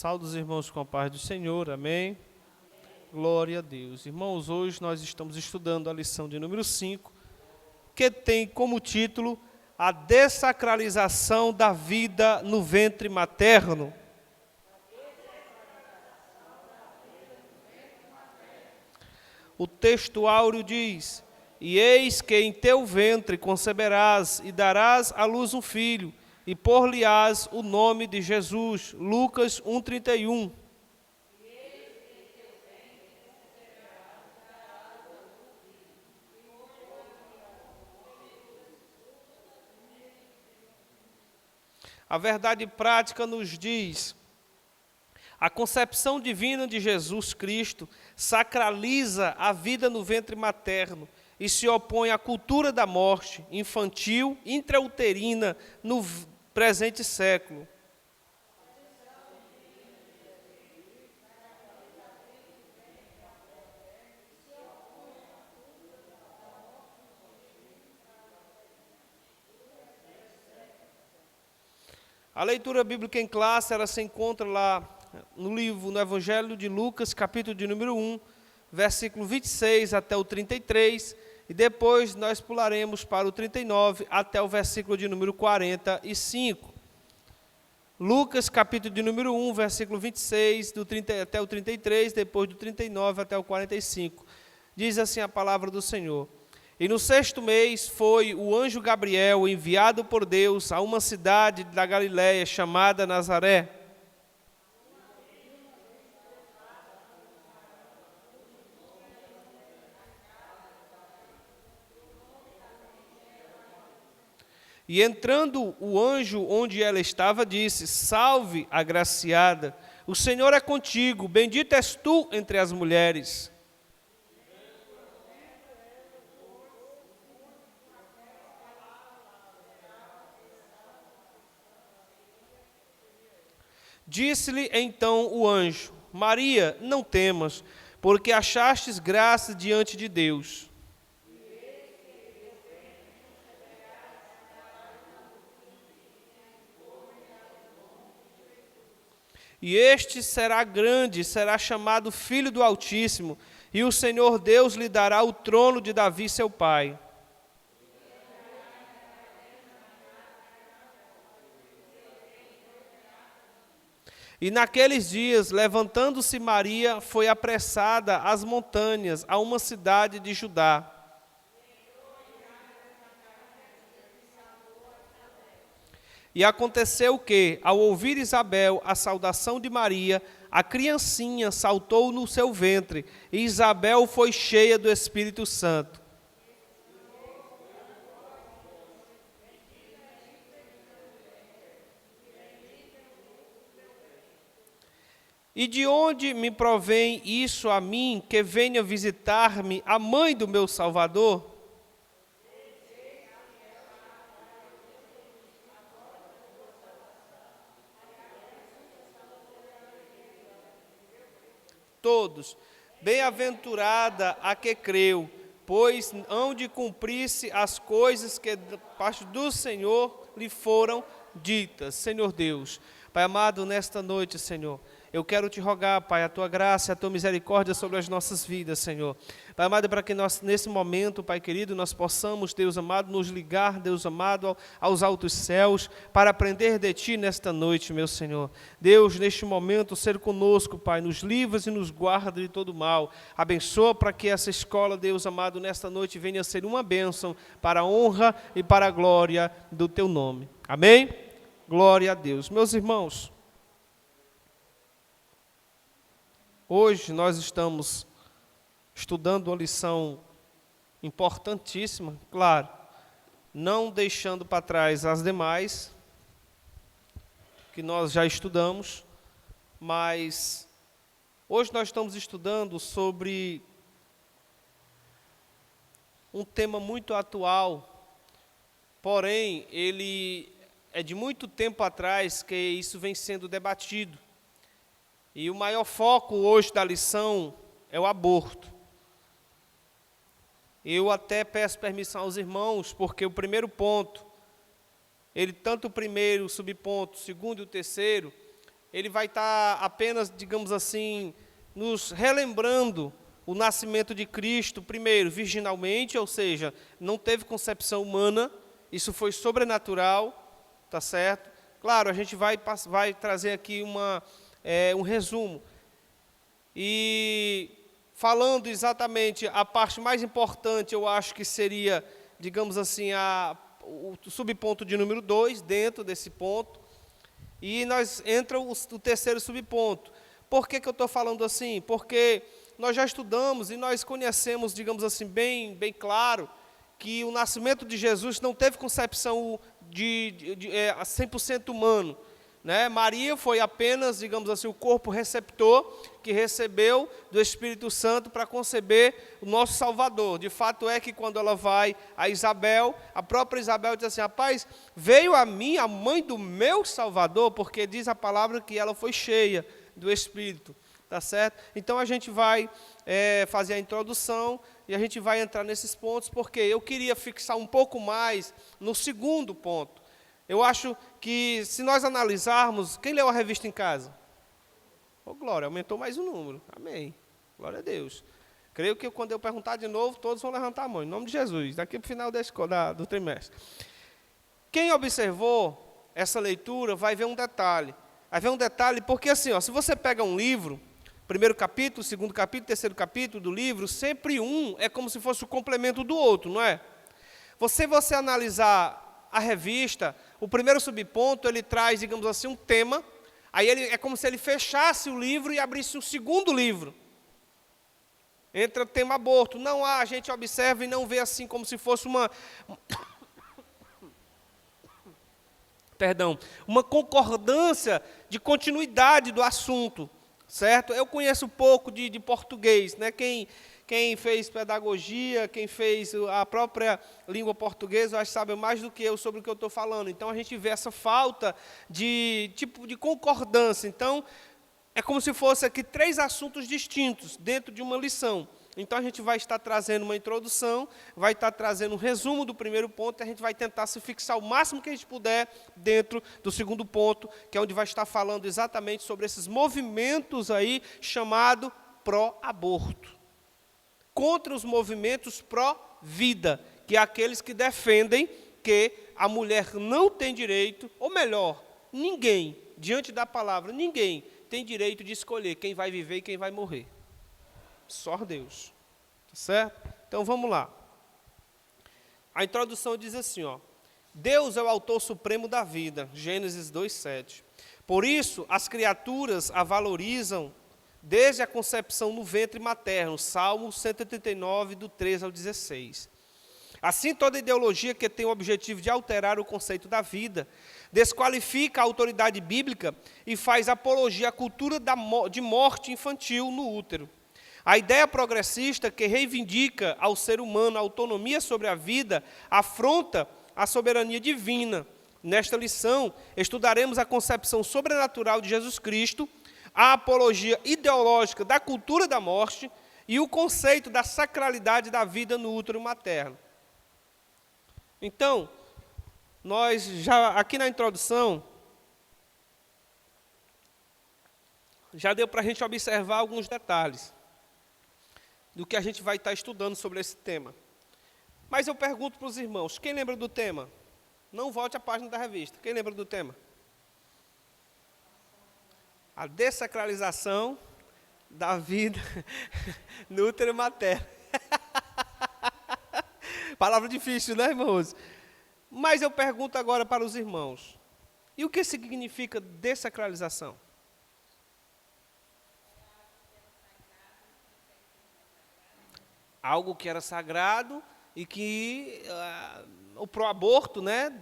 Saúdo os irmãos com a paz do Senhor, amém? Glória a Deus. Irmãos, hoje nós estamos estudando a lição de número 5, que tem como título a dessacralização da vida no ventre materno. O texto áureo diz: E eis que em teu ventre conceberás e darás à luz um filho, e por-lhe-ás o nome de Jesus. Lucas 1,31. A verdade prática nos diz: a concepção divina de Jesus Cristo sacraliza a vida no ventre materno e se opõe à cultura da morte infantil, intrauterina, no presente século. A leitura bíblica em classe, ela se encontra lá no Evangelho de Lucas, capítulo de número 1, versículo 26 até o 33, e depois nós pularemos para o 39 até o versículo de número 45. Lucas, capítulo de número 1, versículo 26 até o 33, depois do 39 até o 45. Diz assim a palavra do Senhor: E no 6º mês foi o anjo Gabriel enviado por Deus a uma cidade da Galiléia chamada Nazaré. E entrando o anjo onde ela estava, disse: Salve, agraciada, o Senhor é contigo, bendita és tu entre as mulheres. Disse-lhe então o anjo: Maria, não temas, porque achastes graça diante de Deus. E este será grande, será chamado Filho do Altíssimo, e o Senhor Deus lhe dará o trono de Davi seu pai. E naqueles dias, levantando-se Maria, foi apressada às montanhas, a uma cidade de Judá. E aconteceu que, ao ouvir Isabel a saudação de Maria, a criancinha saltou no seu ventre, e Isabel foi cheia do Espírito Santo. E de onde me provém isso a mim, que venha visitar-me a mãe do meu Salvador? Todos, bem-aventurada a que creu, pois hão de cumprir-se as coisas que da parte do Senhor lhe foram ditas. Senhor Deus, Pai amado, nesta noite, Senhor, eu quero te rogar, Pai, a tua graça e a tua misericórdia sobre as nossas vidas, Senhor. Pai amado, para que nós, nesse momento, Pai querido, nós possamos, Deus amado, nos ligar, Deus amado, aos altos céus, para aprender de Ti nesta noite, meu Senhor. Deus, neste momento, ser conosco, Pai, nos livra e nos guarda de todo mal. Abençoa para que essa escola, Deus amado, nesta noite venha a ser uma bênção para a honra e para a glória do Teu nome. Amém? Glória a Deus. Meus irmãos, hoje nós estamos estudando uma lição importantíssima, claro, não deixando para trás as demais, que nós já estudamos, mas hoje nós estamos estudando sobre um tema muito atual, porém, ele é de muito tempo atrás que isso vem sendo debatido. E o maior foco hoje da lição é o aborto. Eu até peço permissão aos irmãos, porque o primeiro ponto, ele tanto o primeiro subponto, o segundo e o terceiro, ele vai estar apenas, digamos assim, nos relembrando o nascimento de Cristo, primeiro, virginalmente, ou seja, não teve concepção humana, isso foi sobrenatural, tá certo? Claro, a gente vai trazer aqui um resumo. E falando exatamente a parte mais importante, eu acho que seria, digamos assim, o subponto de número 2, dentro desse ponto. E entra o terceiro subponto. Por que eu estou falando assim? Porque nós já estudamos e nós conhecemos, digamos assim, bem claro, que o nascimento de Jesus não teve concepção de 100% humano. Né? Maria foi apenas, digamos assim, o corpo receptor que recebeu do Espírito Santo para conceber o nosso Salvador. De fato é que quando ela vai a Isabel, a própria Isabel diz assim, rapaz, veio a mim a mãe do meu Salvador, porque diz a palavra que ela foi cheia do Espírito. Tá certo? Então a gente vai fazer a introdução e a gente vai entrar nesses pontos, porque eu queria fixar um pouco mais no segundo ponto. Eu acho que, se nós analisarmos, quem leu a revista em casa? Oh, glória, aumentou mais um número. Amém. Glória a Deus. Creio que quando eu perguntar de novo, todos vão levantar a mão, em nome de Jesus, daqui para o final do trimestre. Quem observou essa leitura vai ver um detalhe. Vai ver um detalhe porque, assim, se você pega um livro, primeiro capítulo, segundo capítulo, terceiro capítulo do livro, sempre um é como se fosse o complemento do outro, não é? Você analisar a revista, o primeiro subponto, ele traz, digamos assim, um tema, aí é como se ele fechasse o livro e abrisse um segundo livro. Entra o tema aborto. Não há, a gente observa e não vê assim como se fosse uma concordância de continuidade do assunto, certo? Eu conheço pouco de português, né? Quem fez pedagogia, quem fez a própria língua portuguesa, eu acho que sabe mais do que eu sobre o que eu estou falando. Então, a gente vê essa falta de concordância. Então, é como se fosse aqui 3 assuntos distintos dentro de uma lição. Então, a gente vai estar trazendo uma introdução, vai estar trazendo um resumo do primeiro ponto, e a gente vai tentar se fixar o máximo que a gente puder dentro do segundo ponto, que é onde vai estar falando exatamente sobre esses movimentos aí, chamado pró-aborto. Contra os movimentos pró-vida, que é aqueles que defendem que a mulher não tem direito, ou melhor, ninguém, diante da palavra, ninguém tem direito de escolher quem vai viver e quem vai morrer. Só Deus. Tá certo? Então vamos lá. A introdução diz assim, Deus é o autor supremo da vida, Gênesis 2:7. Por isso, as criaturas a valorizam desde a concepção no ventre materno, Salmo 139, do 13 ao 16. Assim, toda ideologia que tem o objetivo de alterar o conceito da vida, desqualifica a autoridade bíblica e faz apologia à cultura de morte infantil no útero. A ideia progressista que reivindica ao ser humano a autonomia sobre a vida, afronta a soberania divina. Nesta lição, estudaremos a concepção sobrenatural de Jesus Cristo, a apologia ideológica da cultura da morte e o conceito da sacralidade da vida no útero materno. Então, nós já, aqui na introdução, já deu para a gente observar alguns detalhes do que a gente vai estar estudando sobre esse tema. Mas eu pergunto para os irmãos, quem lembra do tema? Não volte à página da revista. Quem lembra do tema? A dessacralização da vida no útero materno. Palavra difícil, né, irmãos? Mas eu pergunto agora para os irmãos, e o que significa dessacralização? Algo que era sagrado e que o pró-aborto, né,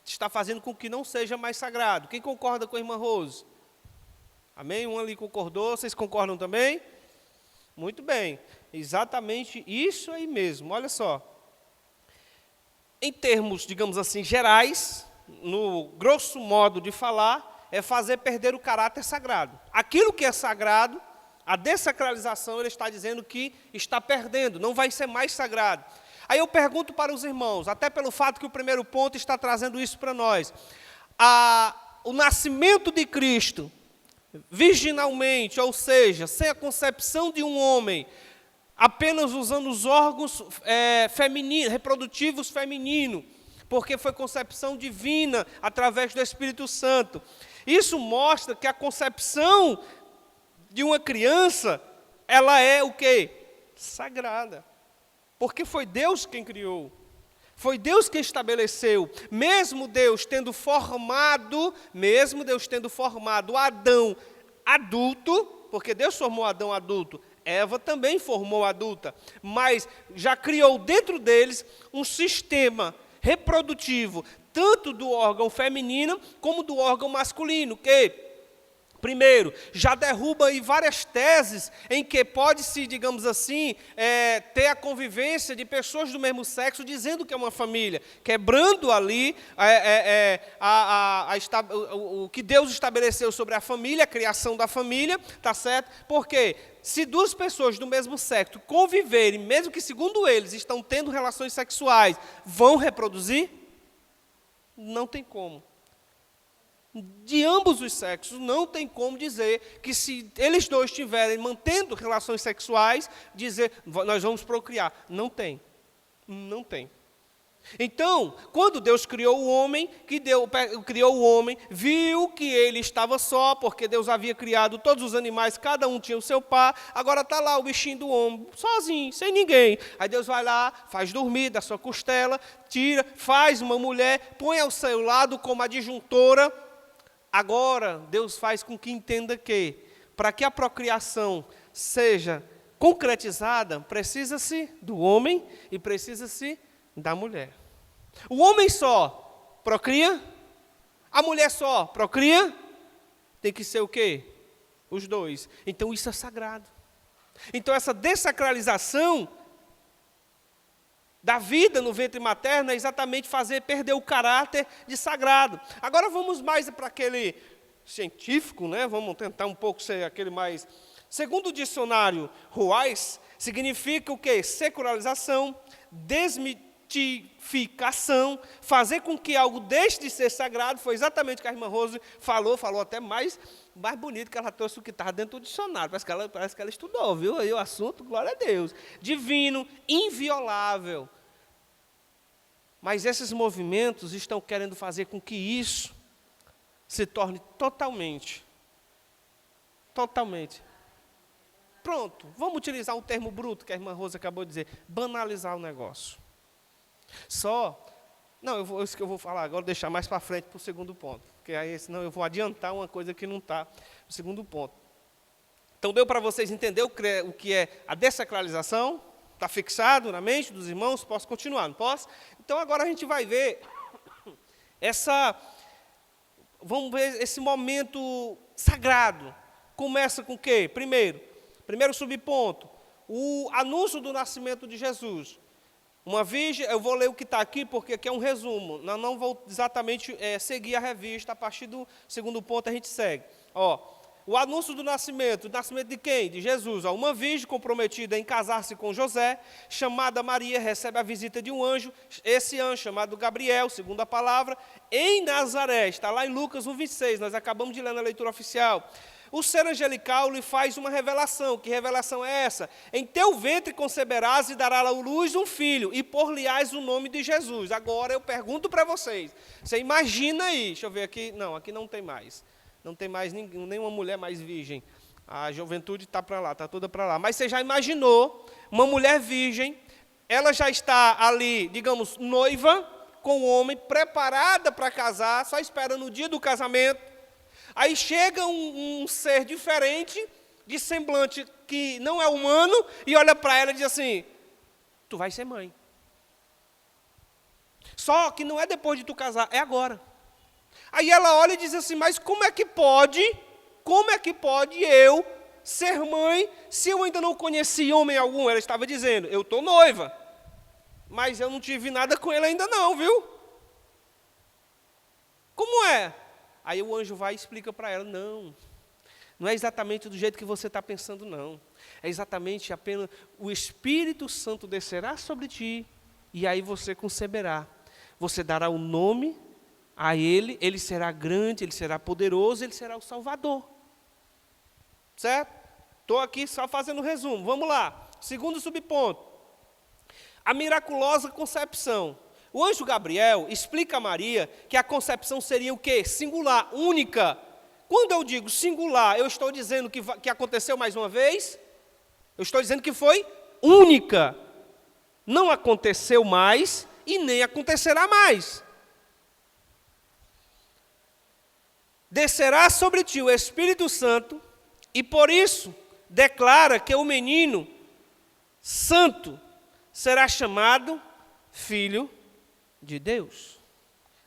está fazendo com que não seja mais sagrado. Quem concorda com a irmã Rose? Amém? Um ali concordou, vocês concordam também? Muito bem, exatamente isso aí mesmo, olha só. Em termos, digamos assim, gerais, no grosso modo de falar, é fazer perder o caráter sagrado. Aquilo que é sagrado, a dessacralização, ele está dizendo que está perdendo, não vai ser mais sagrado. Aí eu pergunto para os irmãos, até pelo fato que o primeiro ponto está trazendo isso para nós. O nascimento de Cristo virginalmente, ou seja, sem a concepção de um homem, apenas usando os órgãos reprodutivos femininos, porque foi concepção divina através do Espírito Santo. Isso mostra que a concepção de uma criança, ela é o quê? Sagrada. Porque foi Deus quem criou. Foi Deus quem estabeleceu. Mesmo Deus tendo formado Adão adulto, porque Deus formou Adão adulto, Eva também formou adulta, mas já criou dentro deles um sistema reprodutivo, tanto do órgão feminino como do órgão masculino, que, primeiro, já derruba aí várias teses em que pode-se, digamos assim, ter a convivência de pessoas do mesmo sexo dizendo que é uma família, quebrando ali o que Deus estabeleceu sobre a família, a criação da família, tá certo? Porque se duas pessoas do mesmo sexo conviverem, mesmo que segundo eles estão tendo relações sexuais, vão reproduzir? Não tem como. De ambos os sexos, não tem como dizer que se eles dois estiverem mantendo relações sexuais, dizer, nós vamos procriar. Não tem. Não tem. Então, quando Deus criou o homem, viu que ele estava só, porque Deus havia criado todos os animais, cada um tinha o seu par, agora está lá o bichinho do homem, sozinho, sem ninguém. Aí Deus vai lá, faz dormir da sua costela, tira, faz uma mulher, põe ao seu lado como adjuntora. Agora, Deus faz com que entenda que, para que a procriação seja concretizada, precisa-se do homem e precisa-se da mulher. O homem só procria, a mulher só procria, tem que ser o quê? Os dois. Então isso é sagrado. Então essa dessacralização da vida no ventre materno é exatamente perder o caráter de sagrado. Agora vamos mais para aquele científico, né? Vamos tentar um pouco ser aquele mais... Segundo o dicionário Ruais, significa o quê? Secularização, desmitificação, fazer com que algo deixe de ser sagrado. Foi exatamente o que a irmã Rose falou até mais bonito, que ela trouxe o que estava dentro do dicionário. Parece que ela estudou, viu? Aí o assunto, glória a Deus. Divino, inviolável. Mas esses movimentos estão querendo fazer com que isso se torne totalmente. Pronto, vamos utilizar um termo bruto que a irmã Rosa acabou de dizer, banalizar o negócio. Isso que eu vou falar agora, deixar mais para frente para o segundo ponto, porque aí senão eu vou adiantar uma coisa que não está no segundo ponto. Então deu para vocês entender o que é a dessacralização? Está fixado na mente dos irmãos? Posso continuar, não posso? Então agora a gente vai ver vamos ver esse momento sagrado. Começa com o quê? Primeiro subponto, o anúncio do nascimento de Jesus. Uma virgem, eu vou ler o que está aqui, porque aqui é um resumo. Não vou exatamente seguir a revista, a partir do segundo ponto a gente segue. O anúncio do nascimento de quem? De Jesus. Uma virgem comprometida em casar-se com José, chamada Maria, recebe a visita de um anjo, esse anjo chamado Gabriel, segundo a palavra, em Nazaré, está lá em Lucas 1:26, nós acabamos de ler na leitura oficial. O ser angelical lhe faz uma revelação. Que revelação é essa? Em teu ventre conceberás e dará à luz um filho, e por-lhe-ás o nome de Jesus. Agora eu pergunto para vocês, você imagina aí, deixa eu ver aqui, não, aqui não tem mais. Não tem mais nenhuma mulher mais virgem. A juventude está para lá, está toda para lá. Mas você já imaginou uma mulher virgem, ela já está ali, digamos, noiva com o homem, preparada para casar, só esperando o dia do casamento. Aí chega um ser diferente, de semblante que não é humano, e olha para ela e diz assim, tu vai ser mãe. Só que não é depois de tu casar, é agora. Aí ela olha e diz assim, mas como é que pode eu ser mãe se eu ainda não conheci homem algum? Ela estava dizendo, eu estou noiva, mas eu não tive nada com ele ainda não, viu? Como é? Aí o anjo vai e explica para ela, não é exatamente do jeito que você está pensando, não. É exatamente apenas o Espírito Santo descerá sobre ti, e aí você conceberá. Você dará o nome a ele será grande, ele será poderoso, ele será o Salvador. Certo? Estou aqui só fazendo um resumo. Vamos lá. Segundo subponto. A miraculosa concepção. O anjo Gabriel explica a Maria que a concepção seria o quê? Singular, única. Quando eu digo singular, eu estou dizendo que aconteceu mais uma vez? Eu estou dizendo que foi única. Não aconteceu mais e nem acontecerá mais. Descerá sobre ti o Espírito Santo e por isso declara que o menino santo será chamado Filho de Deus.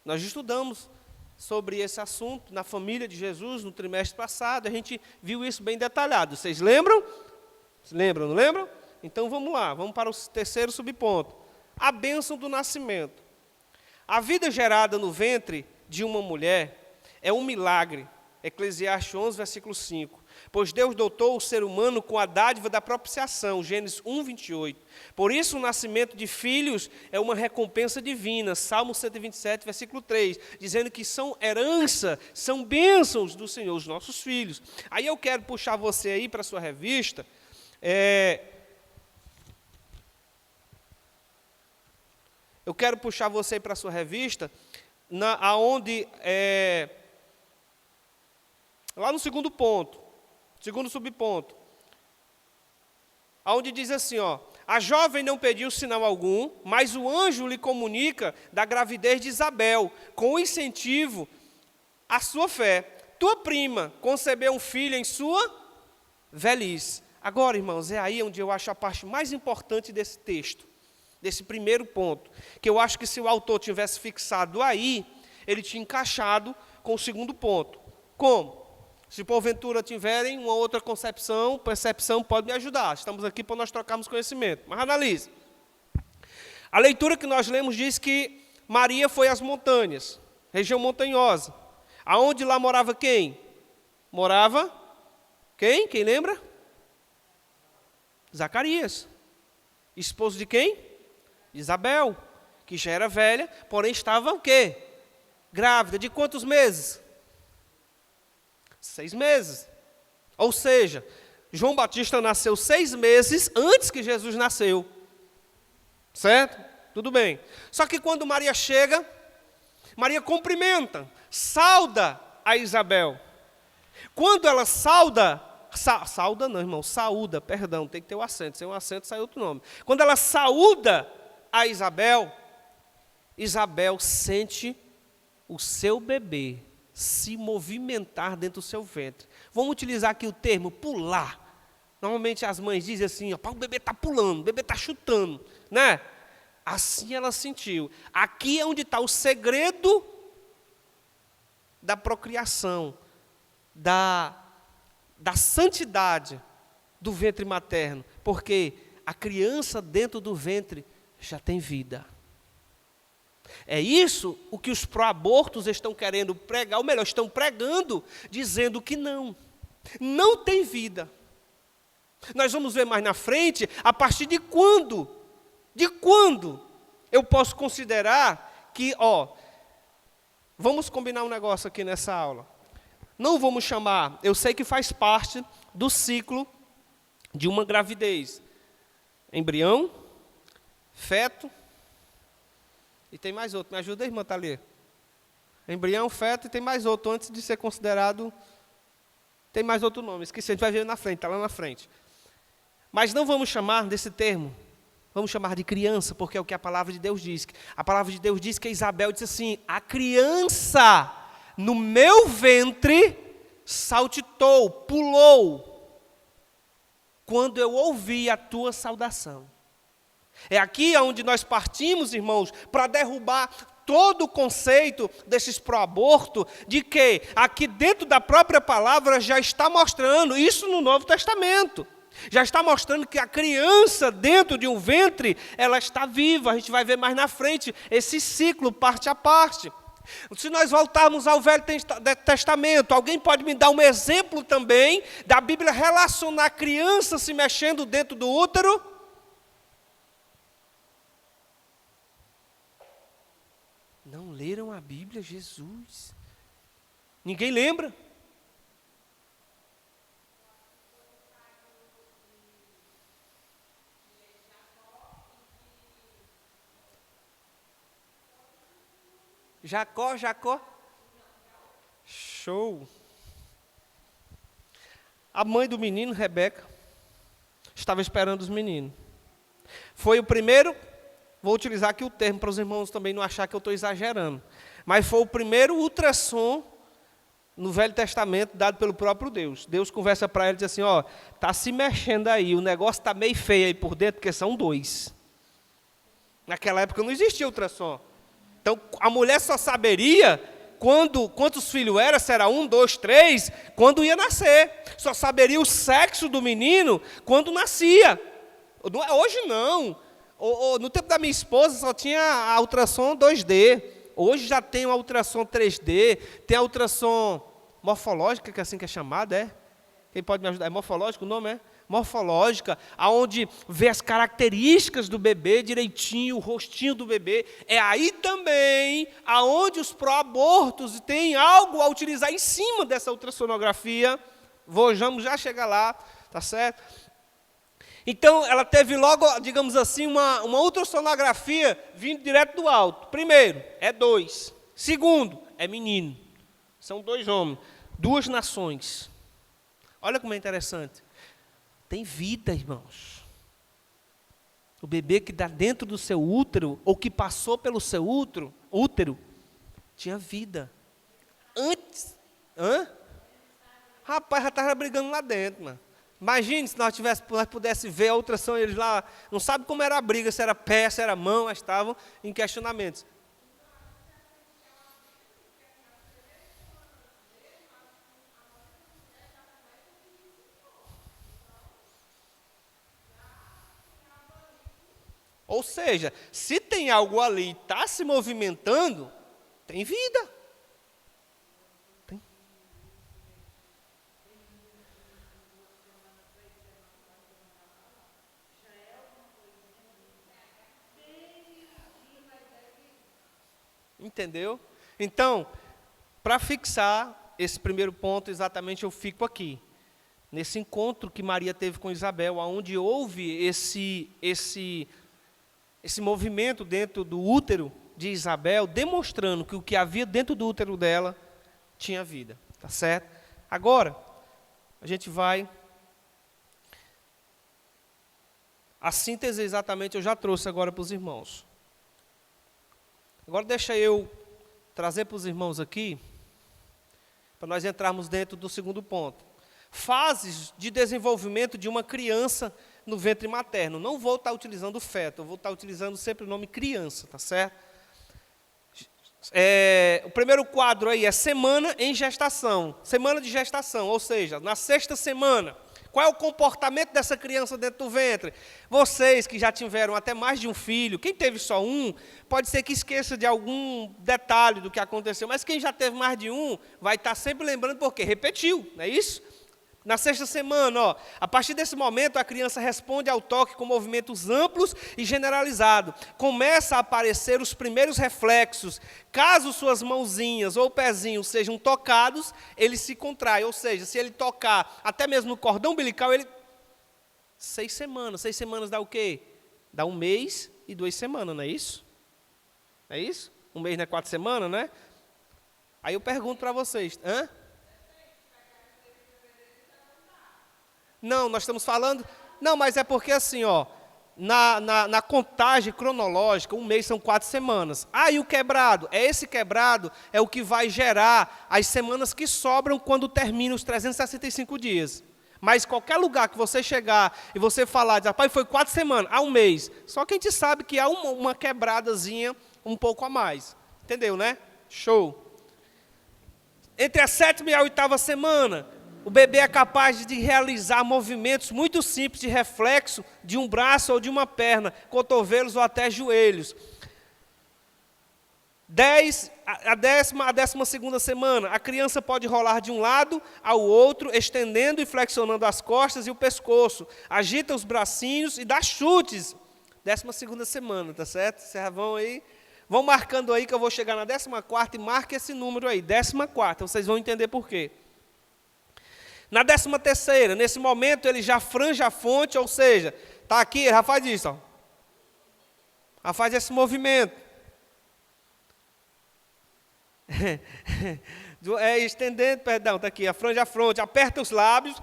Nós estudamos sobre esse assunto na família de Jesus no trimestre passado, a gente viu isso bem detalhado. Vocês lembram? Lembram, não lembram? Então vamos lá, vamos para o terceiro subponto. A bênção do nascimento. A vida gerada no ventre de uma mulher é um milagre. Eclesiastes 11, versículo 5. Pois Deus dotou o ser humano com a dádiva da propiciação, Gênesis 1, 28. Por isso o nascimento de filhos é uma recompensa divina, Salmo 127, versículo 3, dizendo que são herança, são bênçãos do Senhor, os nossos filhos. Aí eu quero puxar você aí para a sua revista, lá no segundo ponto, segundo subponto, onde diz assim, a jovem não pediu sinal algum, mas o anjo lhe comunica da gravidez de Isabel, com incentivo à sua fé. Tua prima concebeu um filho em sua velhice. Agora, irmãos, é aí onde eu acho a parte mais importante desse texto, desse primeiro ponto, que eu acho que se o autor tivesse fixado aí, ele tinha encaixado com o segundo ponto. Como? Se porventura tiverem uma outra percepção pode me ajudar. Estamos aqui para nós trocarmos conhecimento. Mas analise. A leitura que nós lemos diz que Maria foi às montanhas, região montanhosa. Aonde lá morava quem? Morava quem? Quem lembra? Zacarias. Esposo de quem? Isabel, que já era velha, porém estava o quê? Grávida. De quantos meses? 6 meses. Ou seja, João Batista nasceu 6 meses antes que Jesus nasceu. Certo? Tudo bem. Só que quando Maria chega, Maria cumprimenta, sauda a Isabel. Quando ela sauda não, irmão, saúda, perdão, tem que ter o acento, sem um acento sai outro nome. Quando ela saúda a Isabel, Isabel sente o seu bebê se movimentar dentro do seu ventre. Vamos utilizar aqui o termo pular. Normalmente as mães dizem assim, o bebê está pulando, o bebê está chutando, né? Assim ela sentiu. Aqui é onde está o segredo da procriação, da santidade do ventre materno, porque a criança dentro do ventre já tem vida. É isso o que os pró-abortos estão querendo pregar, ou melhor, estão pregando, dizendo que não tem vida. Nós vamos ver mais na frente, a partir de quando eu posso considerar que, vamos combinar um negócio aqui nessa aula. Não vamos chamar, eu sei que faz parte do ciclo de uma gravidez. Embrião, feto, e tem mais outro. Me ajuda, irmã Thalia. Embrião, feto e tem mais outro, antes de ser considerado, tem mais outro nome, esqueci, a gente vai ver na frente, está lá na frente. Mas não vamos chamar desse termo, vamos chamar de criança, porque é o que a palavra de Deus diz. A palavra de Deus diz que Isabel disse assim, a criança no meu ventre saltitou, pulou, quando eu ouvi a tua saudação. É aqui onde nós partimos, irmãos, para derrubar todo o conceito desses pró-aborto, de que aqui dentro da própria palavra já está mostrando, isso no Novo Testamento, já está mostrando que a criança dentro de um ventre, ela está viva. A gente vai ver mais na frente esse ciclo, parte a parte. Se nós voltarmos ao Velho Testamento, alguém pode me dar um exemplo também da Bíblia relacionar a criança se mexendo dentro do útero? Não leram a Bíblia, Jesus? Ninguém lembra? Jacó. Show. A mãe do menino, Rebeca, estava esperando os meninos. Foi o primeiro, vou utilizar aqui o termo para os irmãos também não achar que eu estou exagerando, mas foi o primeiro ultrassom no Velho Testamento dado pelo próprio Deus. Deus conversa para ele e diz assim, ó, está se mexendo aí, o negócio está meio feio aí por dentro, porque são 2. Naquela época não existia ultrassom. Então, a mulher só saberia quantos filhos eram, se era 1, 2, 3, quando ia nascer. Só saberia o sexo do menino quando nascia. Hoje não. No tempo da minha esposa só tinha a ultrassom 2D. Hoje já tem a ultrassom 3D, tem a ultrassom morfológica, que é assim que é chamada, é? Quem pode me ajudar? É morfológico o nome, é? Morfológica, aonde vê as características do bebê direitinho, o rostinho do bebê. É aí também aonde os pró-abortos têm algo a utilizar em cima dessa ultrassonografia. Vamos já chegar lá, tá certo? Então, ela teve logo, digamos assim, uma ultrassonografia vindo direto do alto. Primeiro, é 2. Segundo, é menino. São 2 homens, 2 nações. Olha como é interessante. Tem vida, irmãos. O bebê que está dentro do seu útero, ou que passou pelo seu útero, tinha vida. Antes. Rapaz, já estava brigando lá dentro, mano. Imagine se nós pudéssemos ver a ultrassom, eles lá, não sabe como era a briga, se era pé, se era mão, mas estavam em questionamentos. Ou seja, se tem algo ali e está se movimentando, tem vida. Tem. Entendeu? Então, para fixar esse primeiro ponto, exatamente eu fico aqui. Nesse encontro que Maria teve com Isabel, onde houve esse movimento dentro do útero de Isabel, demonstrando que o que havia dentro do útero dela tinha vida. Tá certo? Agora, a gente vai... A síntese exatamente eu já trouxe agora para os irmãos. Agora deixa eu trazer para os irmãos aqui, para nós entrarmos dentro do segundo ponto. Fases de desenvolvimento de uma criança no ventre materno. Não vou estar utilizando feto, eu vou estar utilizando sempre o nome criança, tá certo? O primeiro quadro aí é semana em gestação. Semana de gestação, ou seja, na 6ª semana. Qual é o comportamento dessa criança dentro do ventre? Vocês que já tiveram até mais de um filho, quem teve só um, pode ser que esqueça de algum detalhe do que aconteceu, mas quem já teve mais de um, vai estar sempre lembrando porque repetiu, não é isso? Na 6ª semana, ó, a partir desse momento, a criança responde ao toque com movimentos amplos e generalizados. Começa a aparecer os primeiros reflexos. Caso suas mãozinhas ou pezinhos sejam tocados, ele se contrai. Ou seja, se ele tocar até mesmo no cordão umbilical, ele... 6 semanas. 6 semanas dá o quê? Dá 1 mês e 2 semanas, não é isso? É isso? 1 mês não é 4 semanas, né? Aí eu pergunto para vocês, Não, nós estamos falando... Não, mas é porque assim, ó, na contagem cronológica, 1 mês são 4 semanas. E o quebrado? Esse quebrado é o que vai gerar as semanas que sobram quando terminam os 365 dias. Mas qualquer lugar que você chegar e você falar, rapaz, foi 4 semanas, 1 mês. Só que a gente sabe que há uma quebradazinha um pouco a mais. Entendeu, né? Show. Entre a 7ª e a 8ª semana... O bebê é capaz de realizar movimentos muito simples de reflexo de um braço ou de uma perna, cotovelos ou até joelhos. A 12ª semana, a criança pode rolar de um lado ao outro, estendendo e flexionando as costas e o pescoço. Agita os bracinhos e dá chutes. 12ª semana, tá certo? Vocês vão marcando aí que eu vou chegar na 14ª e marque esse número aí, 14ª, vocês vão entender por quê. Na 13ª, nesse momento, ele já frange a fonte, ou seja, está aqui, já faz isso, ó. Já faz esse movimento. Estendendo, perdão, está aqui, a fronte, aperta os lábios,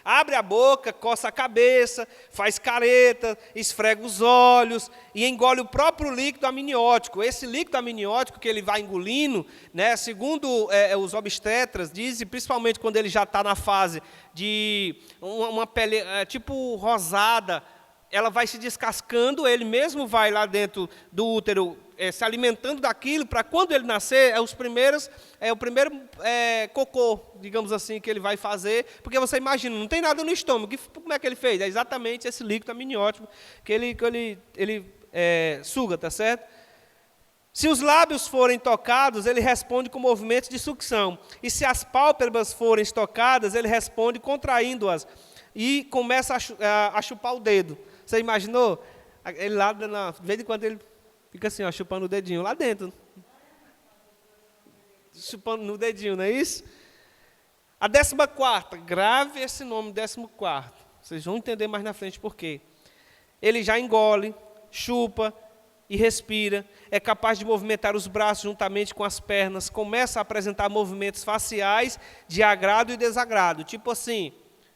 abre a boca, coça a cabeça, faz careta, esfrega os olhos e engole o próprio líquido amniótico. Esse líquido amniótico que ele vai engolindo, né, segundo os obstetras dizem, principalmente quando ele já está na fase de uma pele tipo rosada, ela vai se descascando, ele mesmo vai lá dentro do útero se alimentando daquilo, para quando ele nascer, o primeiro cocô, digamos assim, que ele vai fazer, porque você imagina, não tem nada no estômago, como é que ele fez? É exatamente esse líquido amniótico que ele suga, tá certo? Se os lábios forem tocados, ele responde com movimentos de sucção, e se as pálpebras forem tocadas, ele responde contraindo-as, e começa a chupar o dedo. Você imaginou? Ele lá, de vez em quando ele fica assim, ó, chupando o dedinho lá dentro. Chupando no dedinho, não é isso? A 14ª, grave esse nome, 14º. Vocês vão entender mais na frente por quê. Ele já engole, chupa e respira, é capaz de movimentar os braços juntamente com as pernas, começa a apresentar movimentos faciais de agrado e desagrado. Tipo assim,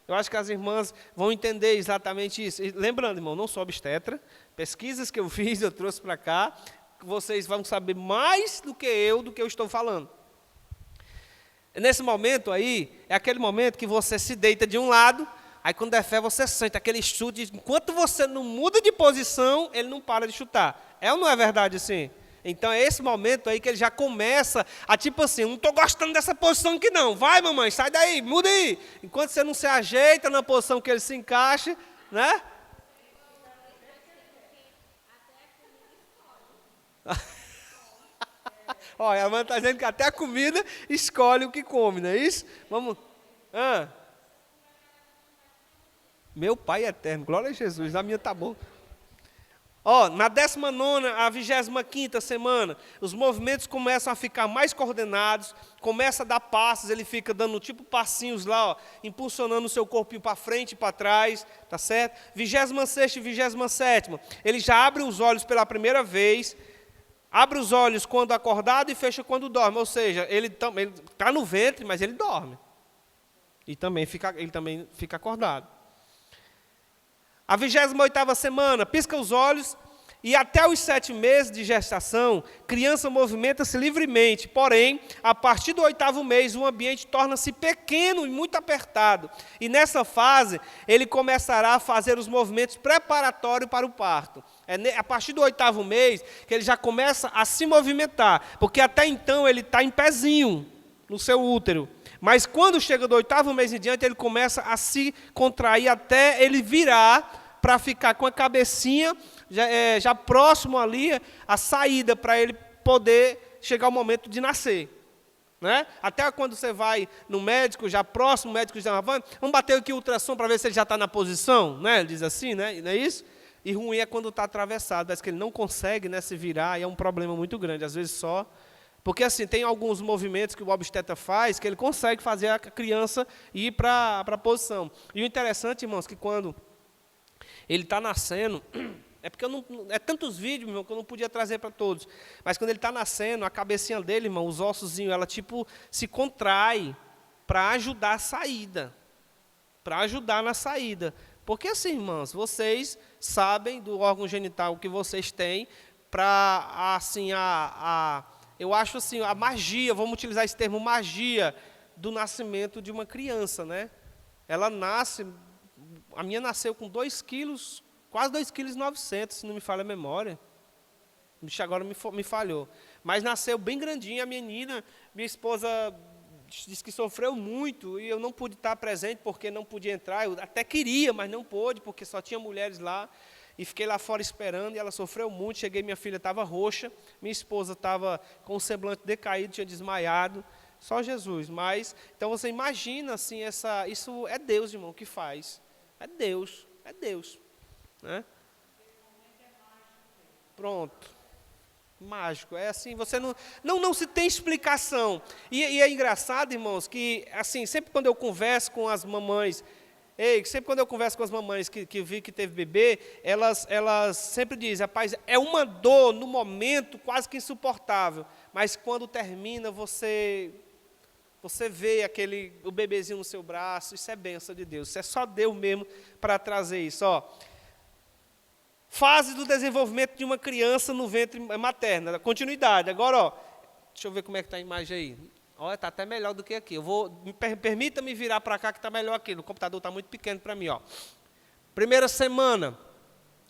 eu acho que as irmãs vão entender exatamente isso. E lembrando, irmão, não sou obstetra, pesquisas que eu fiz, eu trouxe para cá, vocês vão saber mais do que eu estou falando. Nesse momento aí, é aquele momento que você se deita de um lado, aí quando é fé você sente aquele chute, enquanto você não muda de posição, ele não para de chutar. É ou não é verdade assim? Então é esse momento aí que ele já começa a tipo assim, não estou gostando dessa posição aqui não, vai mamãe, sai daí, muda aí. Enquanto você não se ajeita na posição que ele se encaixe, né? Olha, a Amanda está dizendo que até a comida escolhe o que come, não é isso? Vamos. Meu Pai eterno, glória a Jesus, a minha tá bom. Na 19ª a 25ª semana, os movimentos começam a ficar mais coordenados, começa a dar passos, ele fica dando tipo passinhos lá, impulsionando o seu corpinho para frente e para trás, tá certo? 26ª e 27ª, ele já abre os olhos pela primeira vez, abre os olhos quando acordado e fecha quando dorme, ou seja, ele está no ventre, mas ele dorme. Ele também fica acordado. A 28ª semana, pisca os olhos e até os 7 meses de gestação, criança movimenta-se livremente. Porém, a partir do 8º mês, o ambiente torna-se pequeno e muito apertado. E nessa fase, ele começará a fazer os movimentos preparatórios para o parto. É a partir do 8º mês que ele já começa a se movimentar, porque até então ele está em pezinho no seu útero. Mas quando chega do 8º mês em diante, ele começa a se contrair até ele virar para ficar com a cabecinha já próximo ali, a saída para ele poder chegar ao momento de nascer. Né? Até quando você vai no médico, já próximo, o médico diz, vamos bater aqui o ultrassom para ver se ele já está na posição, né? Ele diz assim, né? Não é isso? E ruim é quando está atravessado, parece que ele não consegue, né, se virar, e é um problema muito grande, às vezes só. Porque assim, tem alguns movimentos que o obstetra faz, que ele consegue fazer a criança ir para a posição. E o interessante, irmãos, que quando ele está nascendo, é porque é tantos vídeos, irmão, que eu não podia trazer para todos. Mas quando ele está nascendo, a cabecinha dele, irmão, os ossozinhos, ela tipo se contrai para ajudar a saída. Para ajudar na saída. Porque assim, irmãos, vocês sabem do órgão genital que vocês têm para, assim, eu acho assim, a magia, vamos utilizar esse termo magia, do nascimento de uma criança, né? Ela nasce, a minha nasceu com 2 quilos, quase 2,9 kg, se não me falha a memória. Agora me falhou. Mas nasceu bem grandinha a menina, minha esposa disse que sofreu muito, e eu não pude estar presente porque não podia entrar, eu até queria, mas não pôde, porque só tinha mulheres lá. E fiquei lá fora esperando, e ela sofreu muito. Cheguei, minha filha estava roxa, minha esposa estava com o semblante decaído, tinha desmaiado, só Jesus. Mas, então você imagina, assim, isso é Deus, irmão, que faz. É Deus, né? Pronto, mágico, é assim, você não se tem explicação. E é engraçado, irmãos, que, assim, sempre quando eu converso com as mamães, sempre quando eu converso com as mamães que vi que teve bebê, elas sempre dizem, rapaz, é uma dor no momento quase que insuportável, mas quando termina, você vê o bebezinho no seu braço. Isso é bênção de Deus. Isso é só Deus mesmo para trazer isso. Ó. Fase do desenvolvimento de uma criança no ventre materno. Continuidade. Agora, ó, deixa eu ver como é que está a imagem aí. Olha, está até melhor do que aqui. Permita-me virar para cá que está melhor aqui. O computador está muito pequeno para mim. Ó. Primeira semana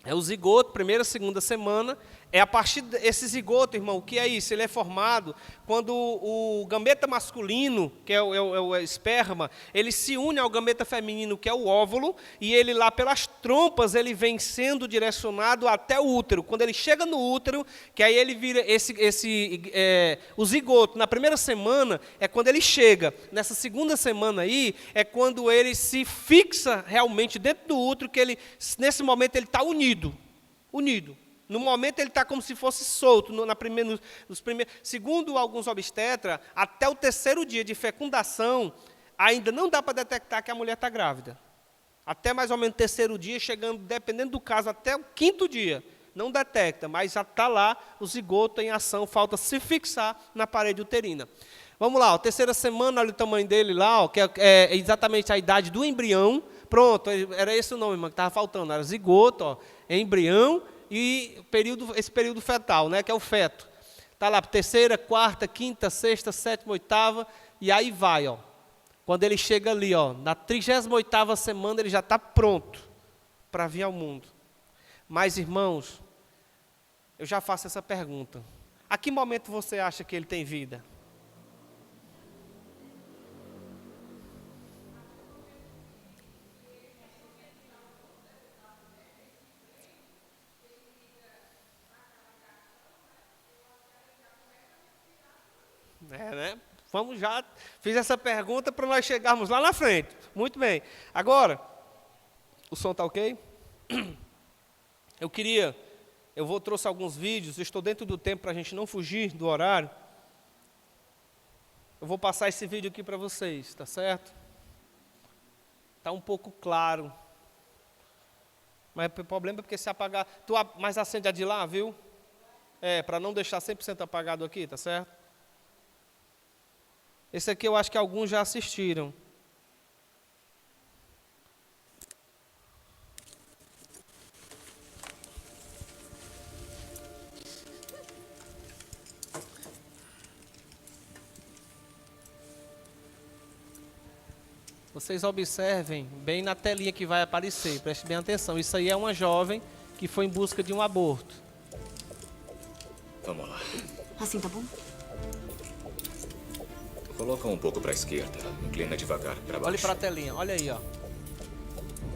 é o zigoto, primeira, segunda semana. É a partir desse zigoto, irmão, o que é isso? Ele é formado quando o gameta masculino, que é o esperma, ele se une ao gameta feminino, que é o óvulo, e ele lá pelas trompas, ele vem sendo direcionado até o útero. Quando ele chega no útero, que aí ele vira o zigoto. Na primeira semana é quando ele chega. Nessa segunda semana aí, é quando ele se fixa realmente dentro do útero, que nesse momento ele está unido. No momento ele está como se fosse solto. Segundo alguns obstetras, até o terceiro dia de fecundação, ainda não dá para detectar que a mulher está grávida. Até mais ou menos o terceiro dia, chegando, dependendo do caso, até o quinto dia. Não detecta, mas já está lá o zigoto em ação, falta se fixar na parede uterina. Vamos lá, terceira semana, olha o tamanho dele lá, ó, que é exatamente a idade do embrião. Pronto, era esse o nome, irmão, que estava faltando. Era zigoto, ó, embrião, e esse período fetal, né, que é o feto. Está lá, terceira, quarta, quinta, sexta, sétima, oitava, e aí vai. Ó. Quando ele chega ali, ó, na 38ª semana, ele já está pronto para vir ao mundo. Mas, irmãos, eu já faço essa pergunta. A que momento você acha que ele tem vida? Né? Fiz essa pergunta para nós chegarmos lá na frente. Muito bem. Agora, o som está ok? Trouxe alguns vídeos, eu estou dentro do tempo para a gente não fugir do horário. Eu vou passar esse vídeo aqui para vocês, tá certo? Está um pouco claro. Mas o problema é porque se apagar... Mas acende a de lá, viu? Para não deixar 100% apagado aqui, tá certo? Esse aqui eu acho que alguns já assistiram. Vocês observem bem na telinha que vai aparecer, preste bem atenção. Isso aí é uma jovem que foi em busca de um aborto. Vamos lá. Assim tá bom? Coloca um pouco para a esquerda. Inclina devagar para baixo. Olhe para a telinha, olha aí, ó.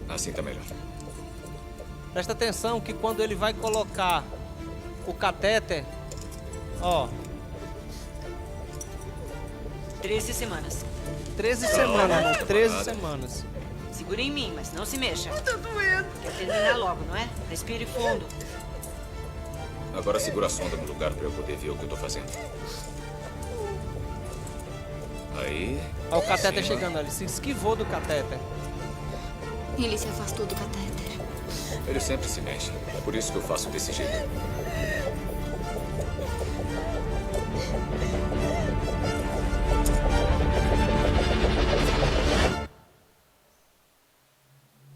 Assim tá melhor. Presta atenção que quando ele vai colocar o catéter, ó. 13 semanas. 13 semanas, amor, 13 semanas. Segura em mim, mas não se mexa. Tá doendo. Quer terminar logo, não é? Respire fundo. Agora segura a sonda no lugar para eu poder ver o que eu tô fazendo. Aí. Ó, o catéter chegando ali, se esquivou do catéter. Ele se afastou do catéter. Ele sempre se mexe. É por isso que eu faço desse jeito.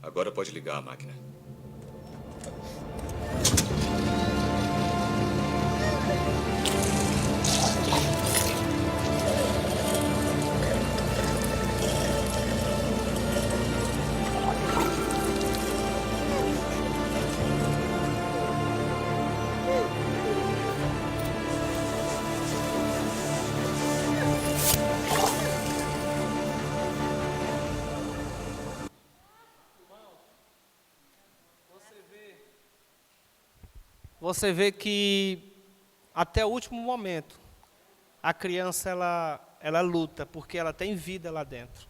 Agora pode ligar a máquina. Você vê que até o último momento a criança ela luta porque ela tem vida lá dentro.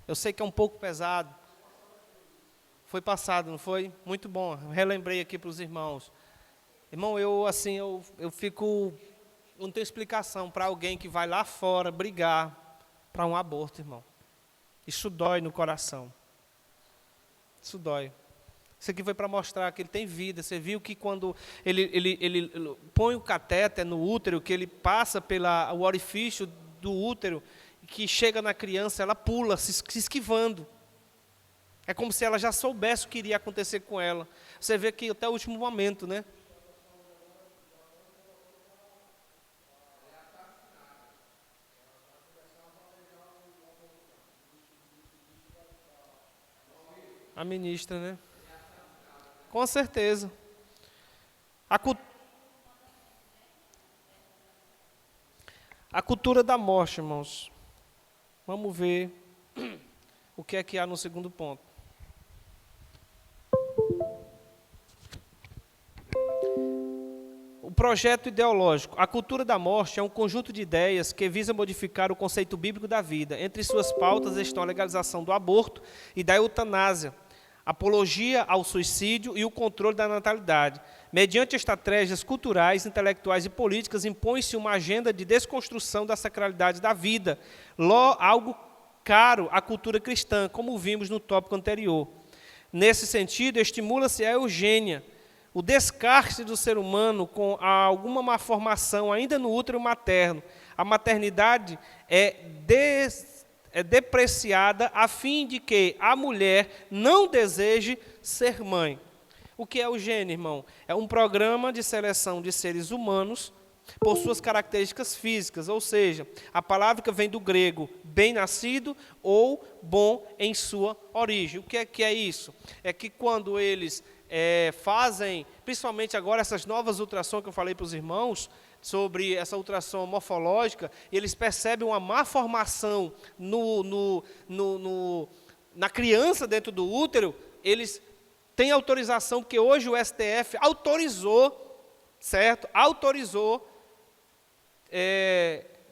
Eu sei que é um pouco pesado. Foi passado, não foi? Muito bom. Relembrei aqui para os irmãos. Irmão, eu fico, não tenho explicação para alguém que vai lá fora brigar para um aborto, irmão. Isso dói no coração. Isso dói. Isso aqui foi para mostrar que ele tem vida. Você viu que quando ele põe o catéter no útero, que ele passa o orifício do útero, que chega na criança, ela pula, se esquivando. É como se ela já soubesse o que iria acontecer com ela. Você vê que até o último momento, né? A ministra, né? Com certeza. A cultura da morte, irmãos. Vamos ver o que é que há no segundo ponto. O projeto ideológico. A cultura da morte é um conjunto de ideias que visa modificar o conceito bíblico da vida. Entre suas pautas estão a legalização do aborto e da eutanásia, apologia ao suicídio e o controle da natalidade. Mediante estratégias culturais, intelectuais e políticas, impõe-se uma agenda de desconstrução da sacralidade da vida, algo caro à cultura cristã, como vimos no tópico anterior. Nesse sentido, estimula-se a eugênia, o descarte do ser humano com alguma malformação ainda no útero materno. A maternidade é depreciada a fim de que a mulher não deseje ser mãe. O que é o gene, irmão? É um programa de seleção de seres humanos por suas características físicas, ou seja, a palavra que vem do grego bem-nascido ou bom em sua origem. O que é isso? É que quando eles fazem, principalmente agora essas novas ultrassons que eu falei para os irmãos, sobre essa ultrassom morfológica, eles percebem uma má formação na criança dentro do útero, eles têm autorização, porque hoje o STF autorizou, certo? Autorizou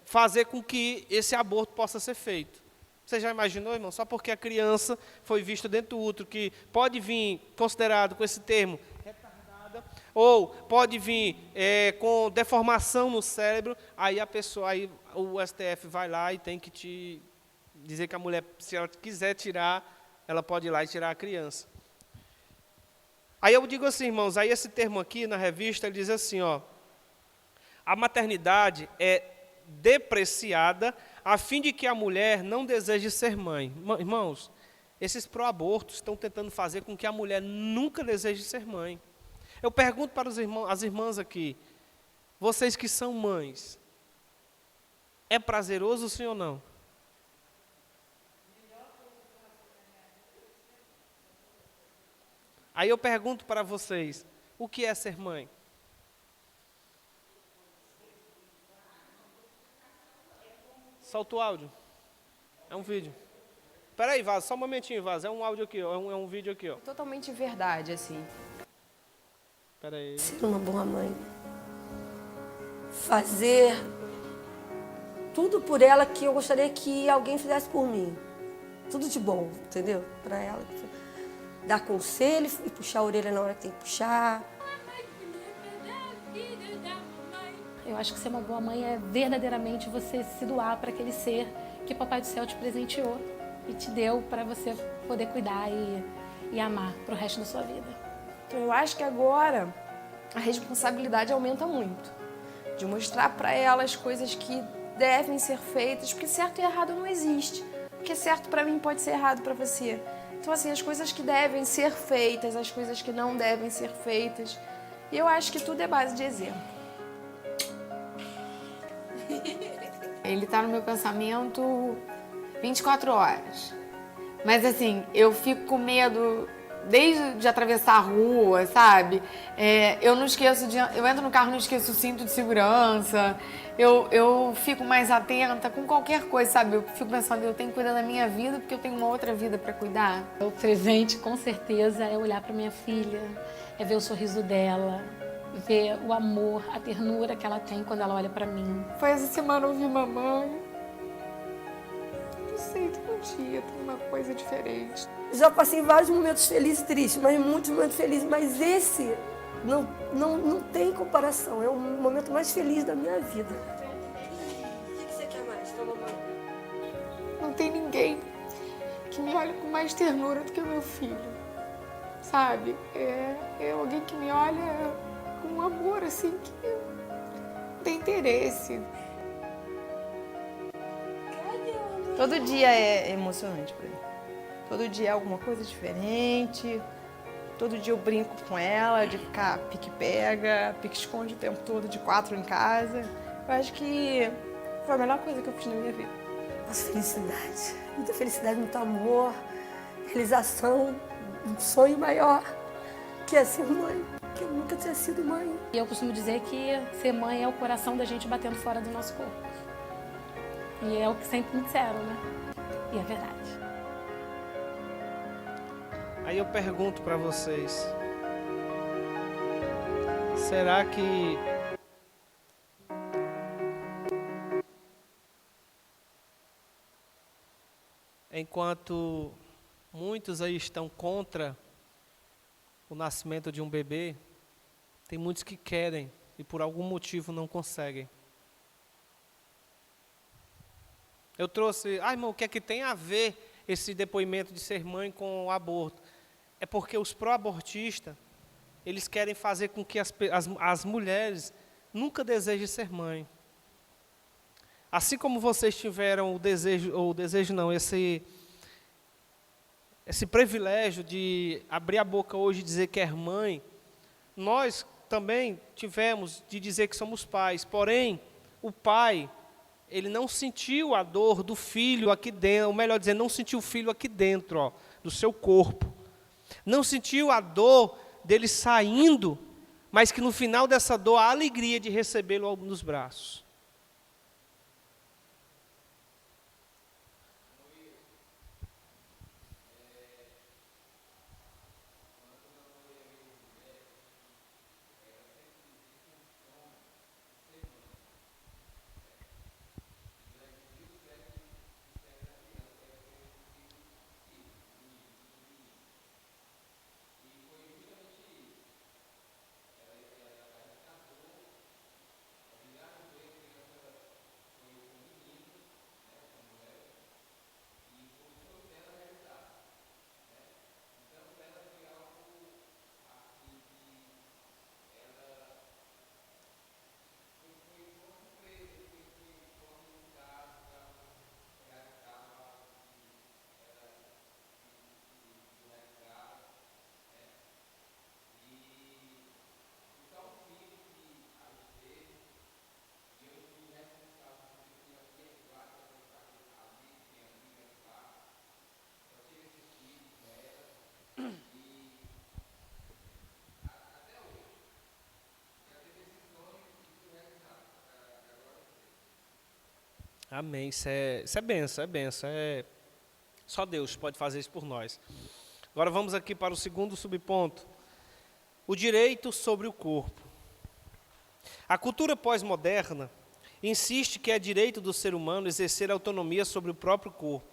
fazer com que esse aborto possa ser feito. Você já imaginou, irmão? Só porque a criança foi vista dentro do útero, que pode vir considerado com esse termo retardada, ou pode vir com deformação no cérebro, aí o STF vai lá e tem que te dizer que a mulher, se ela quiser tirar, ela pode ir lá e tirar a criança. Aí eu digo assim, irmãos, aí esse termo aqui na revista, ele diz assim, ó, a maternidade é depreciada a fim de que a mulher não deseje ser mãe. Irmãos, esses pró-abortos estão tentando fazer com que a mulher nunca deseje ser mãe. Eu pergunto para as irmãs aqui, vocês que são mães, é prazeroso sim ou não? Aí eu pergunto para vocês, o que é ser mãe? Solta o áudio. É um vídeo. Espera aí, Vaz, só um momentinho, Vaz. É um áudio aqui, ó. É um vídeo aqui, ó. Totalmente verdade, assim. Espera aí. Ser uma boa mãe. Fazer tudo por ela que eu gostaria que alguém fizesse por mim. Tudo de bom, entendeu? Para ela. Dar conselho e puxar a orelha na hora que tem que puxar. Eu acho que ser uma boa mãe é verdadeiramente você se doar para aquele ser que o Papai do Céu te presenteou e te deu para você poder cuidar e amar para o resto da sua vida. Então eu acho que agora a responsabilidade aumenta muito. De mostrar para ela as coisas que devem ser feitas, porque certo e errado não existe. Porque certo para mim pode ser errado para você. Então assim, as coisas que devem ser feitas, as coisas que não devem ser feitas. E eu acho que tudo é base de exemplo. Ele tá no meu pensamento 24 horas. Mas assim, eu fico com medo desde de atravessar a rua, sabe? Eu não esqueço eu entro no carro e não esqueço o cinto de segurança. Eu fico mais atenta com qualquer coisa, sabe? Eu fico pensando, eu tenho que cuidar da minha vida porque eu tenho uma outra vida para cuidar. O presente, com certeza, é olhar para minha filha, é ver o sorriso dela, ver o amor, a ternura que ela tem quando ela olha para mim. Foi essa semana eu vi mamãe. Não sei, todo dia tem uma coisa diferente. Já passei vários momentos felizes e tristes, mas muitos momentos felizes. Mas esse não tem comparação. É o momento mais feliz da minha vida. O que você quer mais, tua mamãe? Não tem ninguém que me olhe com mais ternura do que o meu filho. sabe? É alguém que me olha com um amor, assim, que não tem interesse. Todo dia é emocionante para mim. Todo dia é alguma coisa diferente. Todo dia eu brinco com ela, de ficar pique-pega, pique-esconde o tempo todo, de 4 em casa. Eu acho que foi a melhor coisa que eu fiz na minha vida. Nossa, felicidade. Muita felicidade, muito amor, realização, um sonho maior, que é ser mãe, que eu nunca tinha sido mãe. E eu costumo dizer que ser mãe é o coração da gente batendo fora do nosso corpo. E é o que sempre me disseram, né? E é verdade. Aí eu pergunto para vocês, será que enquanto muitos aí estão contra o nascimento de um bebê, tem muitos que querem e por algum motivo não conseguem? Eu trouxe, irmão, o que é que tem a ver esse depoimento de ser mãe com o aborto? É porque os pró-abortistas, eles querem fazer com que as mulheres nunca desejem ser mãe. Assim como vocês tiveram esse privilégio de abrir a boca hoje e dizer que é mãe, nós também tivemos de dizer que somos pais. Porém, o pai, ele não sentiu a dor do filho aqui dentro, ou melhor dizendo, não sentiu o filho aqui dentro, do seu corpo. Não sentiu a dor dele saindo, mas que no final dessa dor, a alegria de recebê-lo nos braços. Amém. Isso é benção, é benção. Só Deus pode fazer isso por nós. Agora vamos aqui para o segundo subponto. O direito sobre o corpo. A cultura pós-moderna insiste que é direito do ser humano exercer autonomia sobre o próprio corpo.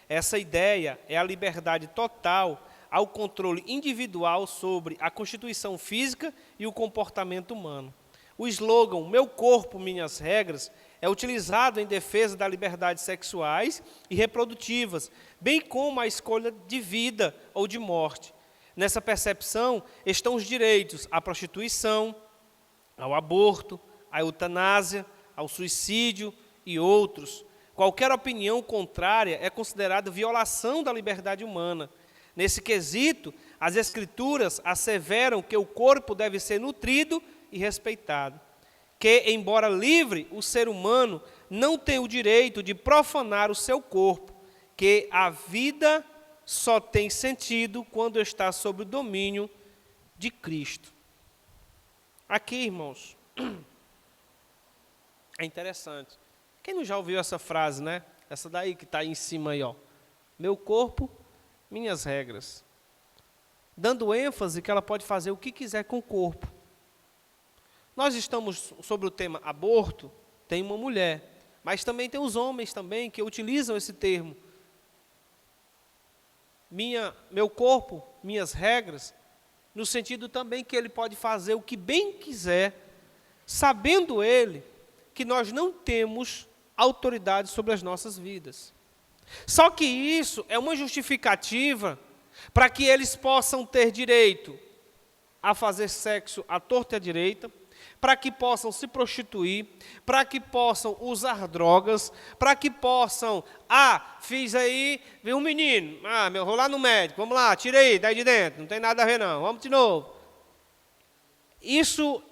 Essa ideia é a liberdade total ao controle individual sobre a constituição física e o comportamento humano. O slogan "Meu corpo, minhas regras" é utilizado em defesa das liberdades sexuais e reprodutivas, bem como a escolha de vida ou de morte. Nessa percepção estão os direitos à prostituição, ao aborto, à eutanásia, ao suicídio e outros. Qualquer opinião contrária é considerada violação da liberdade humana. Nesse quesito, as Escrituras asseveram que o corpo deve ser nutrido e respeitado. Que, embora livre, o ser humano não tem o direito de profanar o seu corpo, que a vida só tem sentido quando está sob o domínio de Cristo. Aqui, irmãos, é interessante. Quem não já ouviu essa frase, né? Essa daí que está aí em cima aí, ó. Meu corpo, minhas regras. Dando ênfase que ela pode fazer o que quiser com o corpo. Nós estamos sobre o tema aborto, tem uma mulher, mas também tem os homens também que utilizam esse termo. Meu corpo, minhas regras, no sentido também que ele pode fazer o que bem quiser, sabendo ele que nós não temos autoridade sobre as nossas vidas. Só que isso é uma justificativa para que eles possam ter direito a fazer sexo à torta e à direita, para que possam se prostituir, para que possam usar drogas, para que possam, fiz aí, vi um menino, vou lá no médico, vamos lá, tira aí, daí de dentro, não tem nada a ver não, vamos de novo. Isso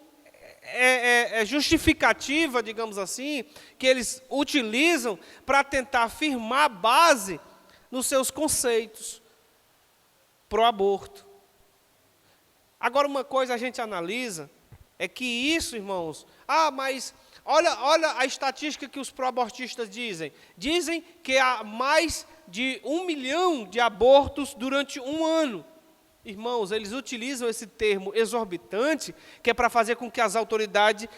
é justificativa, digamos assim, que eles utilizam para tentar firmar base nos seus conceitos pro aborto. Agora, uma coisa a gente analisa é que isso, irmãos, mas olha a estatística que os pró-abortistas dizem. Dizem que há mais de 1 milhão de abortos durante um ano. Irmãos, eles utilizam esse termo exorbitante, que é para fazer com que as autoridades,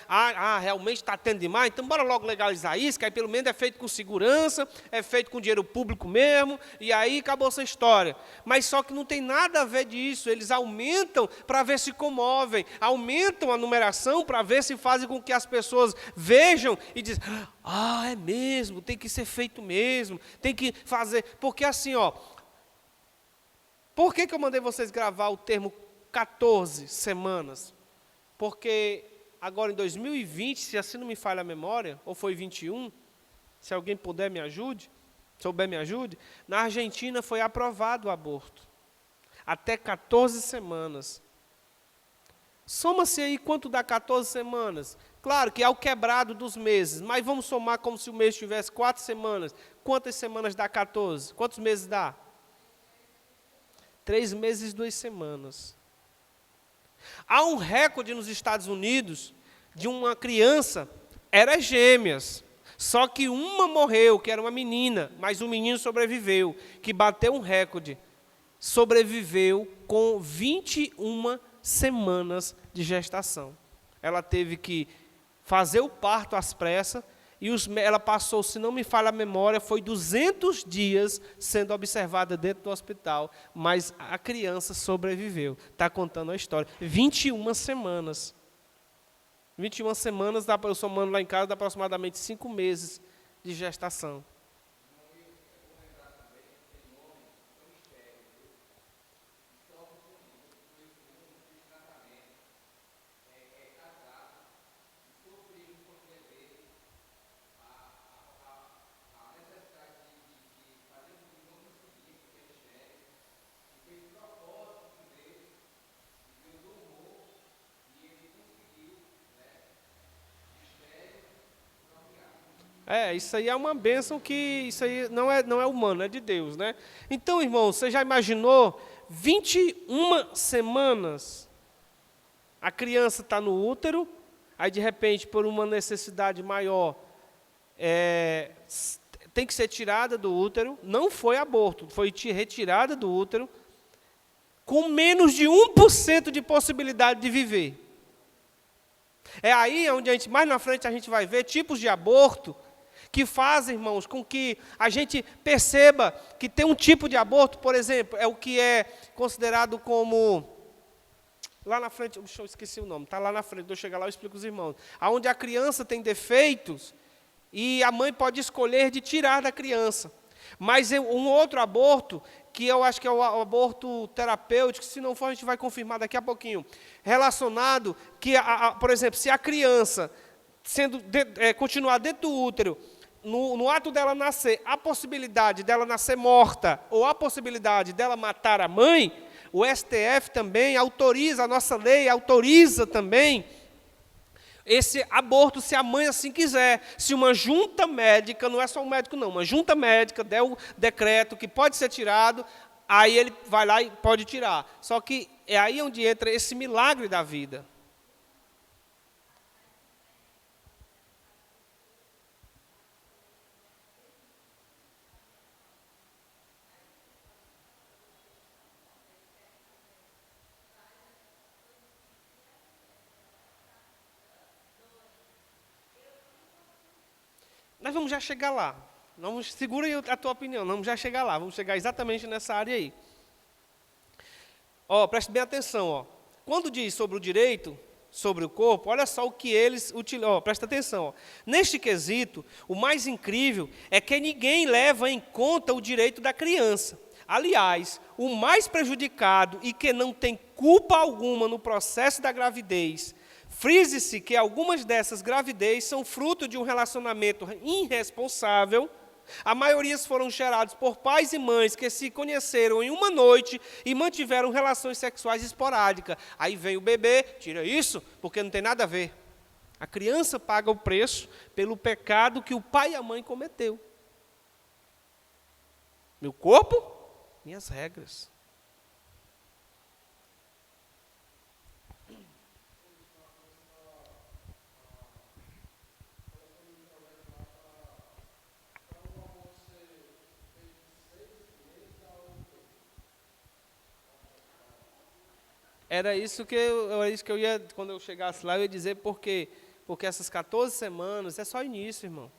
realmente está tendo demais, então bora logo legalizar isso, que aí pelo menos é feito com segurança, é feito com dinheiro público mesmo, e aí acabou essa história. Mas só que não tem nada a ver disso, eles aumentam para ver se comovem, aumentam a numeração para ver se fazem com que as pessoas vejam e dizem, é mesmo, tem que ser feito mesmo, tem que fazer, porque assim, por que eu mandei vocês gravar o termo 14 semanas? Porque agora em 2020, se assim não me falha a memória, ou foi 21, se alguém puder me ajude, souber me ajude, na Argentina foi aprovado o aborto. Até 14 semanas. Soma-se aí quanto dá 14 semanas. Claro que é o quebrado dos meses, mas vamos somar como se o mês tivesse 4 semanas. Quantas semanas dá 14? Quantos meses dá? 3 meses e 2 semanas. Há um recorde nos Estados Unidos de uma criança, eram gêmeas, só que uma morreu, que era uma menina, mas o menino sobreviveu, que bateu um recorde. Sobreviveu com 21 semanas de gestação. Ela teve que fazer o parto às pressas, e ela passou, se não me falha a memória, foi 200 dias sendo observada dentro do hospital, mas a criança sobreviveu. Está contando a história. 21 semanas. 21 semanas, eu somando lá em casa, dá aproximadamente 5 meses de gestação. Isso aí é uma bênção que isso aí não é humano, é de Deus, né? Então, irmão, você já imaginou 21 semanas? A criança está no útero, aí de repente, por uma necessidade maior, tem que ser tirada do útero, não foi aborto, foi retirada do útero, com menos de 1% de possibilidade de viver. É aí onde mais na frente a gente vai ver tipos de aborto que fazem, irmãos, com que a gente perceba que tem um tipo de aborto, por exemplo, é o que é considerado como... Lá na frente, eu esqueci o nome, está lá na frente, eu chegar lá eu explico aos irmãos. Onde a criança tem defeitos e a mãe pode escolher de tirar da criança. Mas um outro aborto, que eu acho que é o aborto terapêutico, se não for a gente vai confirmar daqui a pouquinho, relacionado que, por exemplo, se a criança continuar dentro do útero, no ato dela nascer, a possibilidade dela nascer morta ou a possibilidade dela matar a mãe, o STF também autoriza, a nossa lei autoriza também esse aborto, se a mãe assim quiser. Se uma junta médica, não é só um médico não, uma junta médica der o decreto que pode ser tirado, aí ele vai lá e pode tirar. Só que é aí onde entra esse milagre da vida. Nós vamos já chegar lá. Segura aí a tua opinião, vamos já chegar lá. Vamos chegar exatamente nessa área aí. Preste bem atenção. Quando diz sobre o direito, sobre o corpo, olha só o que eles utilizam. Presta atenção. Neste quesito, o mais incrível é que ninguém leva em conta o direito da criança. Aliás, o mais prejudicado e que não tem culpa alguma no processo da gravidez, frise-se que algumas dessas gravidez são fruto de um relacionamento irresponsável. A maioria foram gerados por pais e mães que se conheceram em uma noite e mantiveram relações sexuais esporádicas. Aí vem o bebê, tira isso, porque não tem nada a ver. A criança paga o preço pelo pecado que o pai e a mãe cometeu. Meu corpo, minhas regras. Era isso que eu ia, quando eu chegasse lá, eu ia dizer porque essas 14 semanas é só início, irmão.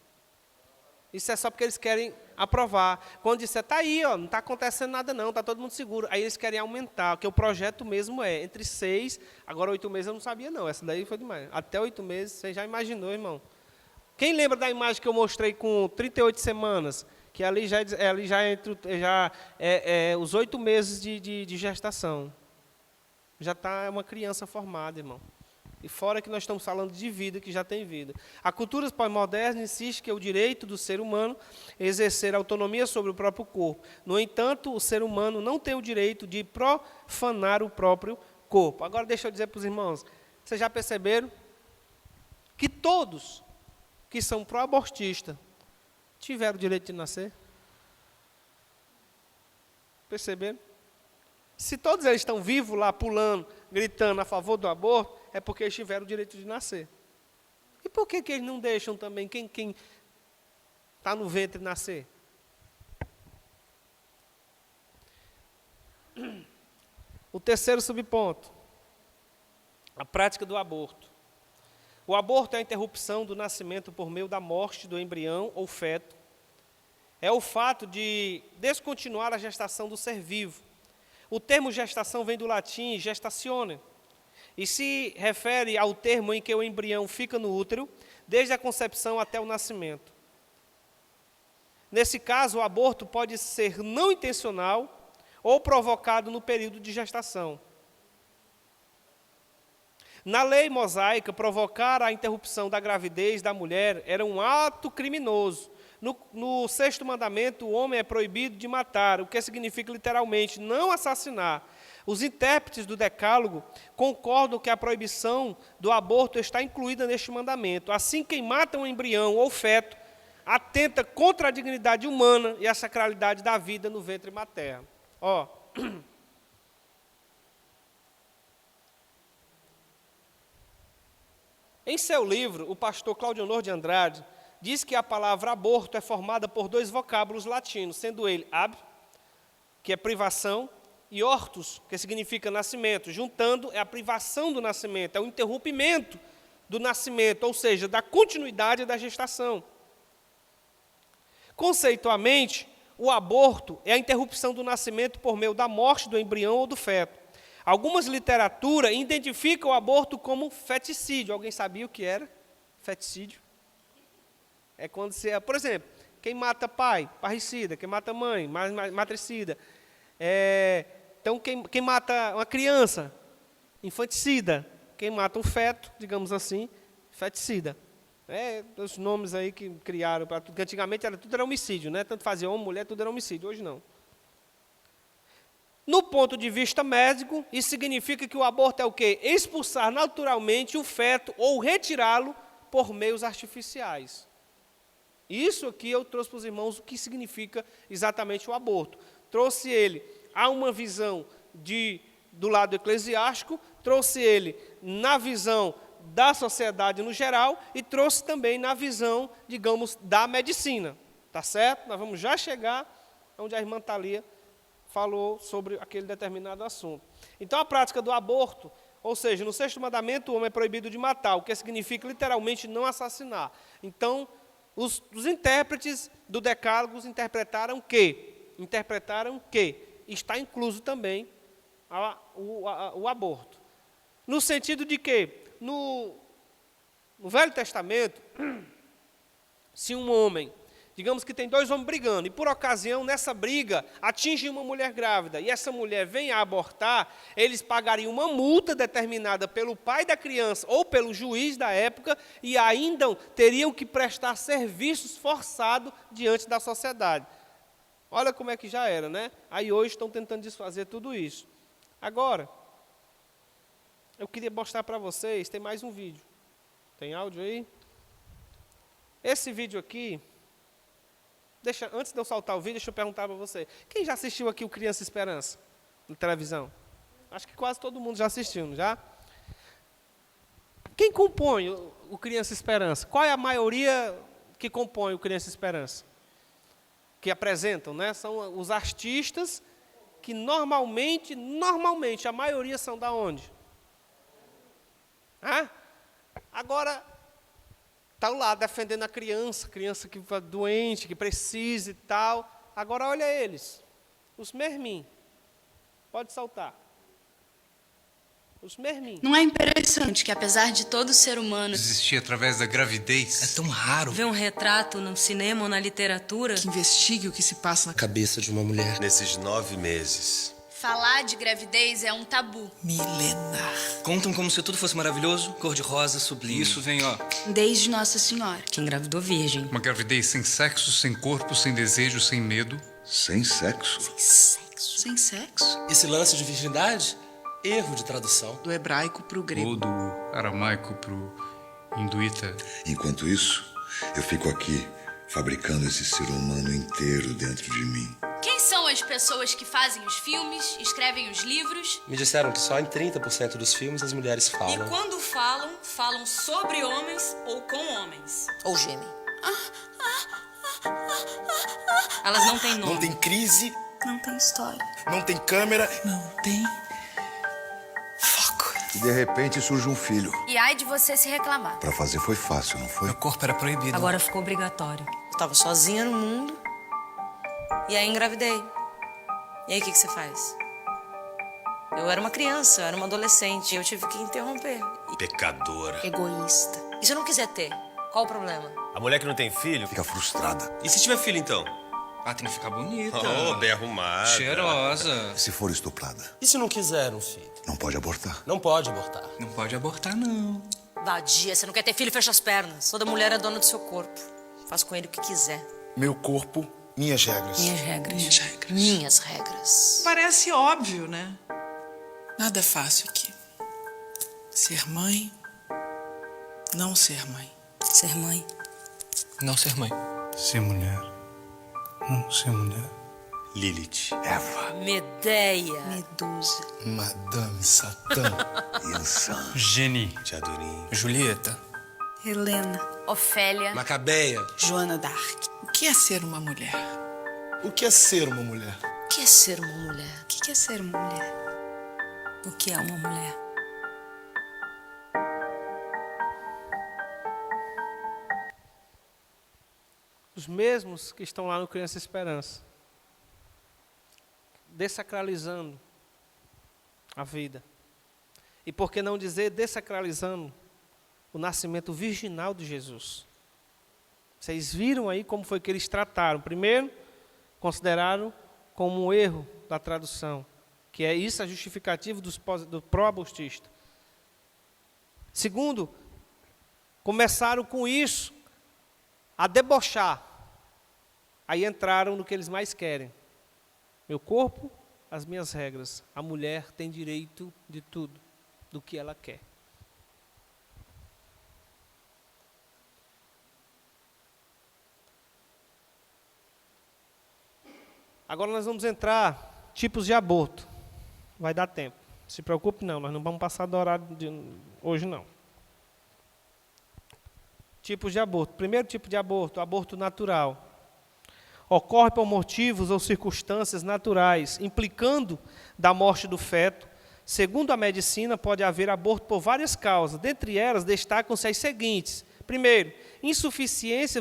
Isso é só porque eles querem aprovar. Quando disser, está aí, ó, não está acontecendo nada não, está todo mundo seguro. Aí eles querem aumentar, porque o projeto mesmo é entre 6, agora 8 meses eu não sabia não, essa daí foi demais. Até 8 meses, você já imaginou, irmão. Quem lembra da imagem que eu mostrei com 38 semanas? Que ali já é os 8 meses de gestação. Já está uma criança formada, irmão. E fora que nós estamos falando de vida, que já tem vida. A cultura pós-moderna insiste que é o direito do ser humano exercer autonomia sobre o próprio corpo. No entanto, o ser humano não tem o direito de profanar o próprio corpo. Agora, deixa eu dizer para os irmãos, vocês já perceberam que todos que são pró-abortistas tiveram o direito de nascer? Perceberam? Se todos eles estão vivos lá, pulando, gritando a favor do aborto, é porque eles tiveram o direito de nascer. E por que eles não deixam também quem está no ventre nascer? O terceiro subponto, a prática do aborto. O aborto é a interrupção do nascimento por meio da morte do embrião ou feto. É o fato de descontinuar a gestação do ser vivo. O termo gestação vem do latim gestatione, e se refere ao termo em que o embrião fica no útero, desde a concepção até o nascimento. Nesse caso, o aborto pode ser não intencional ou provocado no período de gestação. Na lei mosaica, provocar a interrupção da gravidez da mulher era um ato criminoso. No sexto mandamento, o homem é proibido de matar, o que significa literalmente não assassinar. Os intérpretes do Decálogo concordam que a proibição do aborto está incluída neste mandamento. Assim, quem mata um embrião ou feto atenta contra a dignidade humana e a sacralidade da vida no ventre materno. Ó. Em seu livro, o pastor Claudionor de Andrade diz que a palavra aborto é formada por 2 vocábulos latinos, sendo ele ab, que é privação, e ortus, que significa nascimento. Juntando, é a privação do nascimento, é o interrompimento do nascimento, ou seja, da continuidade da gestação. Conceitualmente, o aborto é a interrupção do nascimento por meio da morte do embrião ou do feto. Algumas literaturas identificam o aborto como feticídio. Alguém sabia o que era feticídio? É quando você, por exemplo, quem mata pai, parricida, quem mata mãe, matricida. Então, quem mata uma criança, infanticida. Quem mata um feto, digamos assim, feticida. Os nomes aí que criaram para tudo, que antigamente tudo era homicídio, né? Tanto fazia homem, mulher, tudo era homicídio, hoje não. No ponto de vista médico, isso significa que o aborto é o quê? Expulsar naturalmente o feto ou retirá-lo por meios artificiais. Isso aqui eu trouxe para os irmãos o que significa exatamente o aborto. Trouxe ele a uma visão do lado eclesiástico, trouxe ele na visão da sociedade no geral e trouxe também na visão, digamos, da medicina. Tá certo? Nós vamos já chegar onde a irmã Thalia falou sobre aquele determinado assunto. Então, a prática do aborto, ou seja, no sexto mandamento, o homem é proibido de matar, o que significa literalmente não assassinar. Então, os intérpretes do Decálogo interpretaram que está incluso também o aborto. No sentido de que, no Velho Testamento, se um homem Digamos que tem dois homens brigando, e por ocasião, nessa briga, atinge uma mulher grávida, e essa mulher vem a abortar, eles pagariam uma multa determinada pelo pai da criança ou pelo juiz da época, e ainda teriam que prestar serviços forçados diante da sociedade. Olha como é que já era, né? Aí hoje estão tentando desfazer tudo isso. Agora, eu queria mostrar para vocês, tem mais um vídeo. Tem áudio aí? Esse vídeo aqui... antes de eu soltar o vídeo, deixa eu perguntar para você. Quem já assistiu aqui o Criança Esperança? Na televisão? Acho que quase todo mundo já assistiu, não já? Quem compõe o Criança Esperança? Qual é a maioria que compõe o Criança Esperança? Que apresentam, né? São os artistas que normalmente, a maioria são da onde? Agora... está lá defendendo a criança que está doente, que precisa e tal. Agora olha eles, os mermin. Pode saltar. Os mermin. Não é interessante que, apesar de todo ser humano existir através da gravidez, é tão raro ver um retrato no cinema ou na literatura que investigue o que se passa na cabeça de uma mulher nesses 9 meses. Falar de gravidez é um tabu. Milenar. Contam como se tudo fosse maravilhoso, cor-de-rosa, sublime. Isso vem, ó, Desde Nossa Senhora. que engravidou virgem. uma gravidez sem sexo, sem corpo, sem desejo, sem medo. Sem sexo? Sem sexo. Sem sexo? Esse lance de virgindade, erro de tradução. Do hebraico pro grego. Ou do aramaico pro hinduíta. Enquanto isso, eu fico aqui, fabricando esse ser humano inteiro dentro de mim. Quem são as pessoas que fazem os filmes, escrevem os livros? Me disseram que só em 30% dos filmes as mulheres falam. E quando falam sobre homens ou com homens. Ou gemem. Elas não têm nome. Não tem crise, Não tem história. não tem câmera. Não tem foco. E de repente surge um filho. E ai de você se reclamar. Pra fazer foi fácil, não foi? Meu corpo era proibido. Agora ficou obrigatório. Eu tava sozinha no mundo. E aí engravidei. E aí o que você faz? Eu era uma criança, eu era uma adolescente. Eu tive que interromper. Pecadora. Egoísta. E se eu não quiser ter? Qual o problema? A mulher que não tem filho Fica frustrada. E se tiver filho, então? Tem que ficar bonita. Bem arrumada. Cheirosa. Se for estuprada, E se não quiser um filho? não pode abortar. Não pode abortar. Não pode abortar, não. Vadia, você não quer ter filho, fecha as pernas. Toda mulher é dona do seu corpo. Faz com ele o que quiser. Meu corpo, minhas regras. Minhas regras. Minhas regras. Minhas regras. Parece óbvio, né? Nada é fácil aqui. Ser mãe, não ser mãe. Ser mãe. Não ser mãe. Ser mulher. Não ser mulher. Lilith. Eva, Medeia. Medusa. Madame Satã. Yansan, Geni. Teadurim. Julieta. Helena. Ofélia. Macabeia. Joana d'Arc. O que é ser uma mulher? O que é ser uma mulher? O que é ser uma mulher? O que é ser uma mulher? O que é uma mulher? Os mesmos que estão lá no Criança Esperança, dessacralizando a vida. E por que não dizer dessacralizando o nascimento virginal de Jesus? Vocês viram aí como foi que eles trataram. Primeiro, consideraram como um erro da tradução, que é isso a justificativa do pró-abortista. Segundo, começaram com isso a debochar. Aí entraram no que eles mais querem. Meu corpo, as minhas regras. A mulher tem direito de tudo, do que ela quer. Agora nós vamos entrar tipos de aborto. Vai dar tempo. Se preocupe não, nós não vamos passar do horário de hoje não. Tipos de aborto. Primeiro tipo de aborto, aborto natural. Ocorre por motivos ou circunstâncias naturais, implicando da morte do feto. Segundo a medicina, pode haver aborto por várias causas. Dentre elas, destacam-se as seguintes. Primeiro, insuficiente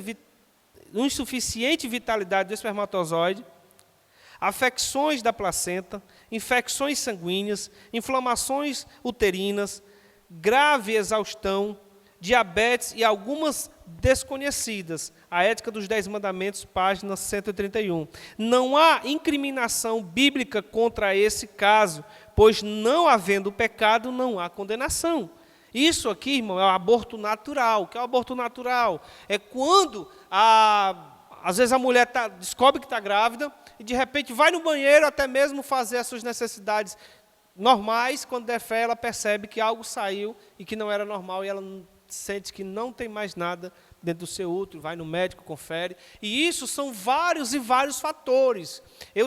vitalidade do espermatozoide, afecções da placenta, infecções sanguíneas, inflamações uterinas, grave exaustão, diabetes e algumas desconhecidas, A Ética dos 10 Mandamentos, página 131. Não há incriminação bíblica contra esse caso, pois não havendo pecado, não há condenação. Isso aqui, irmão, é o aborto natural. O que é o aborto natural? É quando, às vezes, a mulher descobre que está grávida e, de repente, vai no banheiro até mesmo fazer as suas necessidades normais. Quando der fé, ela percebe que algo saiu e que não era normal e ela sente que não tem mais nada dentro do seu útero, vai no médico, confere. E isso são vários e vários fatores. Eu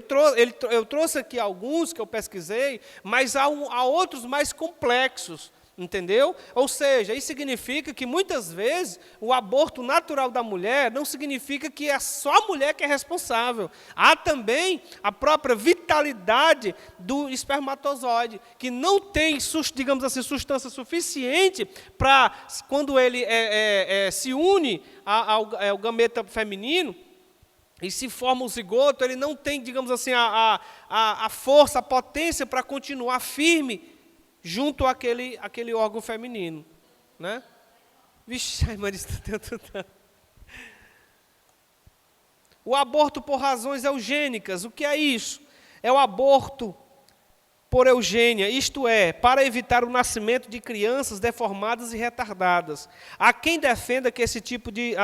trouxe aqui alguns que eu pesquisei, mas há outros mais complexos. Entendeu? Ou seja, isso significa que muitas vezes o aborto natural da mulher não significa que é só a mulher que é responsável. Há também a própria vitalidade do espermatozoide, que não tem, digamos assim, substância suficiente para, quando ele se une ao gameta feminino, e se forma o zigoto, ele não tem, digamos assim, a força, a potência para continuar firme junto àquele órgão feminino, né? Vixe, ai, Marista, o aborto por razões eugênicas, o que é isso? É o aborto por eugênia, isto é, para evitar o nascimento de crianças deformadas e retardadas. Há quem defenda esse tipo de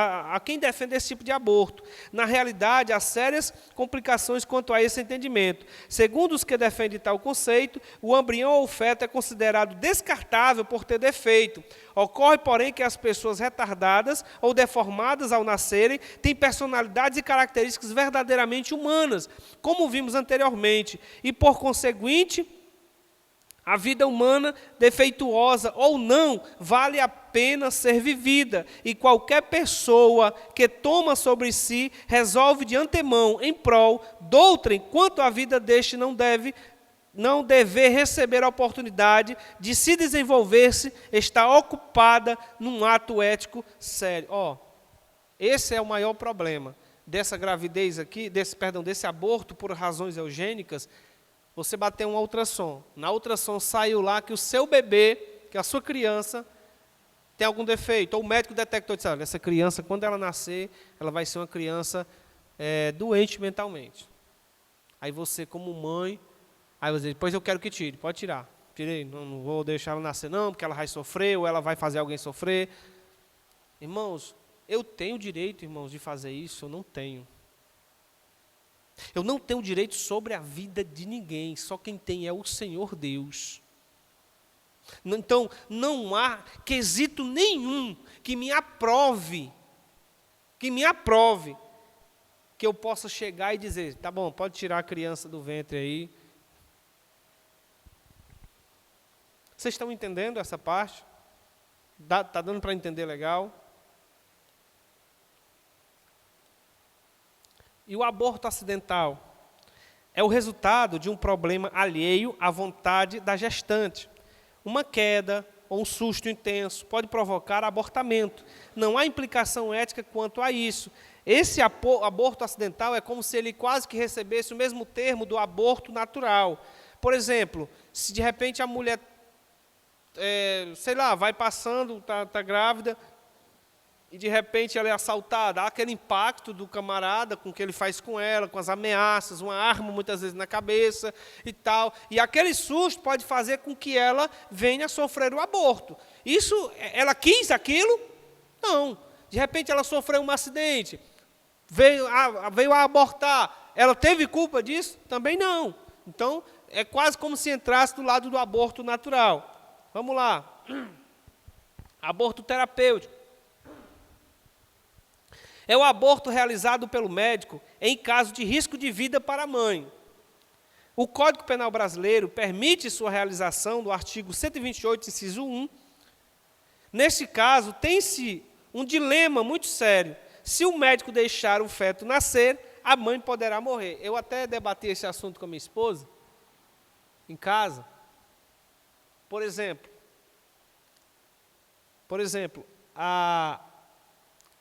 aborto. Na realidade, há sérias complicações quanto a esse entendimento. Segundo os que defendem tal conceito, o embrião ou feto é considerado descartável por ter defeito. Ocorre, porém, que as pessoas retardadas ou deformadas ao nascerem têm personalidades e características verdadeiramente humanas, como vimos anteriormente, e, por conseguinte, a vida humana, defeituosa ou não, vale a pena ser vivida, e qualquer pessoa que toma sobre si resolve de antemão em prol doutrem quanto à vida deste não dever receber a oportunidade de se desenvolver-se, está ocupada num ato ético sério. Esse é o maior problema dessa gravidez aqui, desse aborto por razões eugênicas. Você bateu um ultrassom. Na ultrassom saiu lá que o seu bebê, que a sua criança, tem algum defeito. Ou o médico detectou e disse, essa criança, quando ela nascer, ela vai ser uma criança doente mentalmente. Aí você, como mãe, aí você diz, depois eu quero que tire. Pode tirar. Tirei, não vou deixar ela nascer não, porque ela vai sofrer, ou ela vai fazer alguém sofrer. Irmãos, eu tenho direito, irmãos, de fazer isso? Eu não tenho. Eu não tenho direito sobre a vida de ninguém, só quem tem é o Senhor Deus. Então, não há quesito nenhum que me aprove, que eu possa chegar e dizer, tá bom, pode tirar a criança do ventre aí. Vocês estão entendendo essa parte? Está dando para entender legal? E o aborto acidental é o resultado de um problema alheio à vontade da gestante. Uma queda ou um susto intenso pode provocar abortamento. Não há implicação ética quanto a isso. Esse aborto acidental é como se ele quase que recebesse o mesmo termo do aborto natural. Por exemplo, se de repente a mulher, vai passando, está grávida, e de repente ela é assaltada, há aquele impacto do camarada com o que ele faz com ela, com as ameaças, uma arma muitas vezes na cabeça e tal. E aquele susto pode fazer com que ela venha a sofrer o aborto. Isso, ela quis aquilo? Não. De repente ela sofreu um acidente, veio a abortar. Ela teve culpa disso? Também não. Então, é quase como se entrasse do lado do aborto natural. Vamos lá. Aborto terapêutico. É o aborto realizado pelo médico em caso de risco de vida para a mãe. O Código Penal Brasileiro permite sua realização no artigo 128, inciso 1. Neste caso, tem-se um dilema muito sério. Se o médico deixar o feto nascer, a mãe poderá morrer. Eu até debati esse assunto com a minha esposa, em casa. Por exemplo,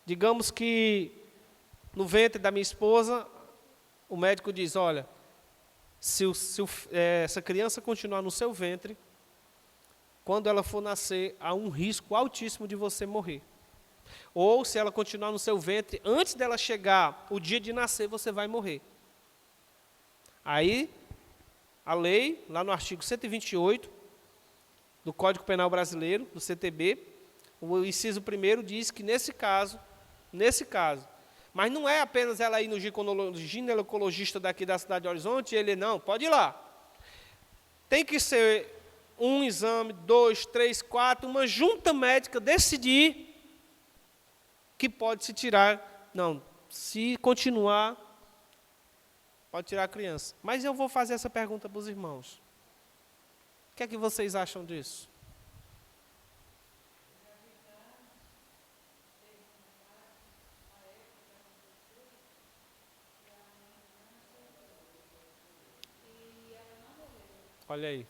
digamos que no ventre da minha esposa, o médico diz, olha, se essa criança continuar no seu ventre, quando ela for nascer, há um risco altíssimo de você morrer. Ou, se ela continuar no seu ventre, antes dela chegar o dia de nascer, você vai morrer. Aí, a lei, lá no artigo 128 do Código Penal Brasileiro, do CTB, o inciso 1º diz que nesse caso, mas não é apenas ela ir no ginecologista daqui da cidade de Horizonte, ele não, pode ir lá. Tem que ser um exame, 2, 3, 4, uma junta médica decidir que pode se tirar, não, se continuar, pode tirar a criança. Mas eu vou fazer essa pergunta para os irmãos. O que é que vocês acham disso? Olha aí.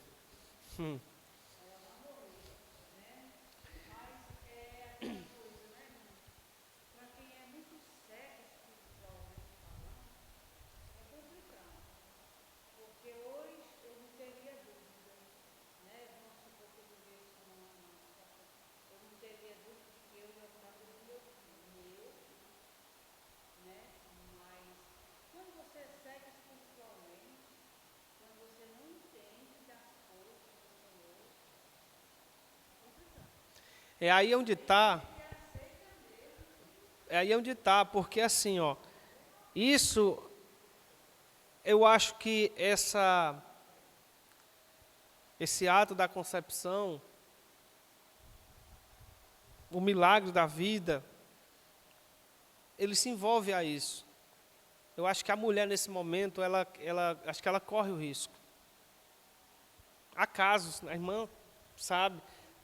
É aí onde está. É aí onde está, porque assim, ó, isso, eu acho que esse ato da concepção, o milagre da vida, ele se envolve a isso. Eu acho que a mulher, nesse momento, acho que ela corre o risco. Há casos, a irmã sabe.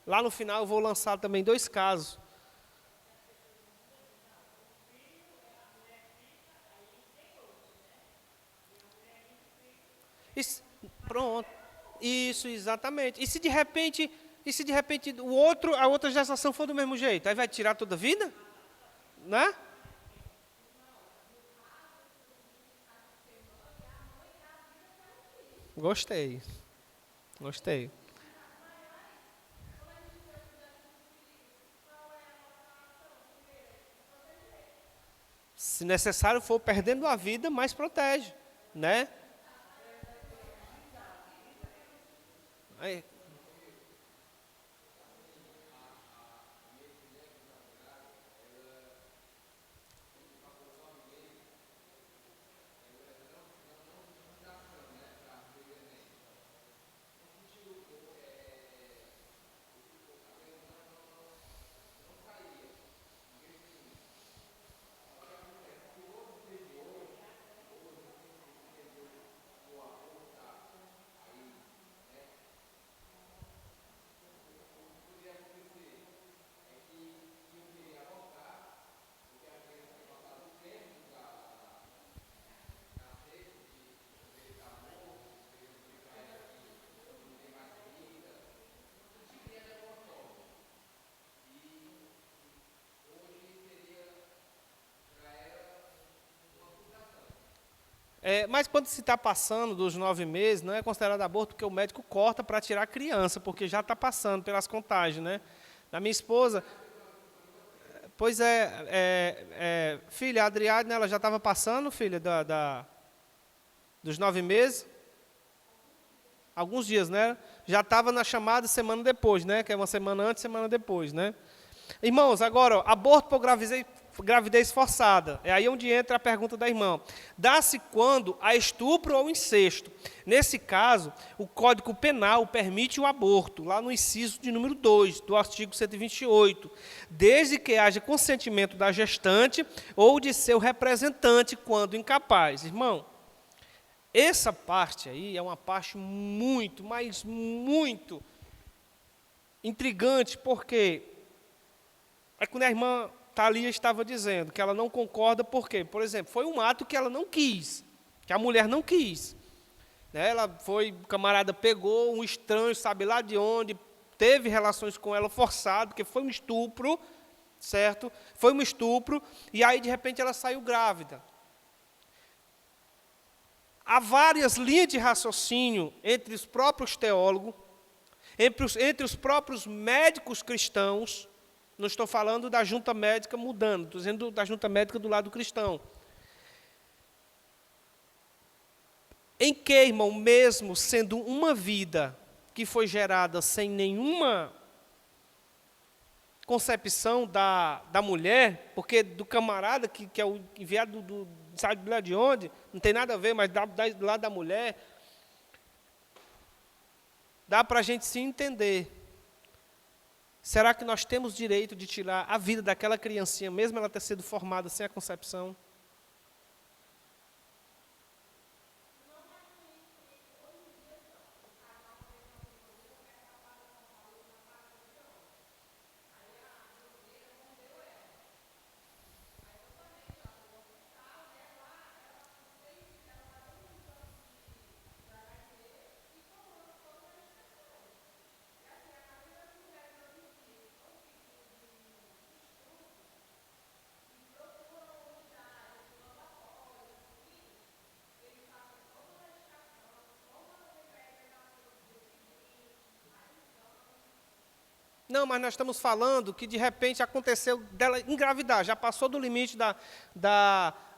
Lá no final eu vou lançar também 2 casos. Pronto. Isso, exatamente. E se de repente a outra gestação for do mesmo jeito? Aí vai tirar toda a vida? Né? Gostei. Se necessário for perdendo a vida, mas protege, né? Aí. Mas quando se está passando dos 9 meses, não é considerado aborto porque o médico corta para tirar a criança, porque já está passando pelas contagens, né? Na minha esposa, pois filha, a Adriane, ela já estava passando, filha, dos 9 meses, alguns dias, né? Já estava na chamada semana depois, né? Que é uma semana antes, semana depois, né? Irmãos, agora, ó, aborto por gravidez forçada. É aí onde entra a pergunta da irmã. Dá-se quando há estupro ou incesto. Nesse caso, o Código Penal permite o aborto, lá no inciso de número 2, do artigo 128, desde que haja consentimento da gestante ou de seu representante, quando incapaz. Irmão, essa parte aí é uma parte muito, mas muito intrigante, porque é quando a irmã Thalia estava dizendo que ela não concorda, por quê? Por exemplo, foi um ato que ela não quis, que a mulher não quis. Né? O camarada pegou um estranho, sabe lá de onde, teve relações com ela forçado, porque foi um estupro, certo? Foi um estupro, e aí, de repente, ela saiu grávida. Há várias linhas de raciocínio entre os próprios teólogos, entre os próprios médicos cristãos, Não estou falando da junta médica mudando, estou dizendo da junta médica do lado cristão. Em que, irmão, mesmo sendo uma vida que foi gerada sem nenhuma concepção da mulher, porque do camarada que é o enviado sabe lá de onde, não tem nada a ver, mas do lado da mulher, dá para a gente se entender. Será que nós temos direito de tirar a vida daquela criancinha, mesmo ela ter sido formada sem a concepção? Não, mas nós estamos falando que, de repente, aconteceu dela engravidar, já passou do limite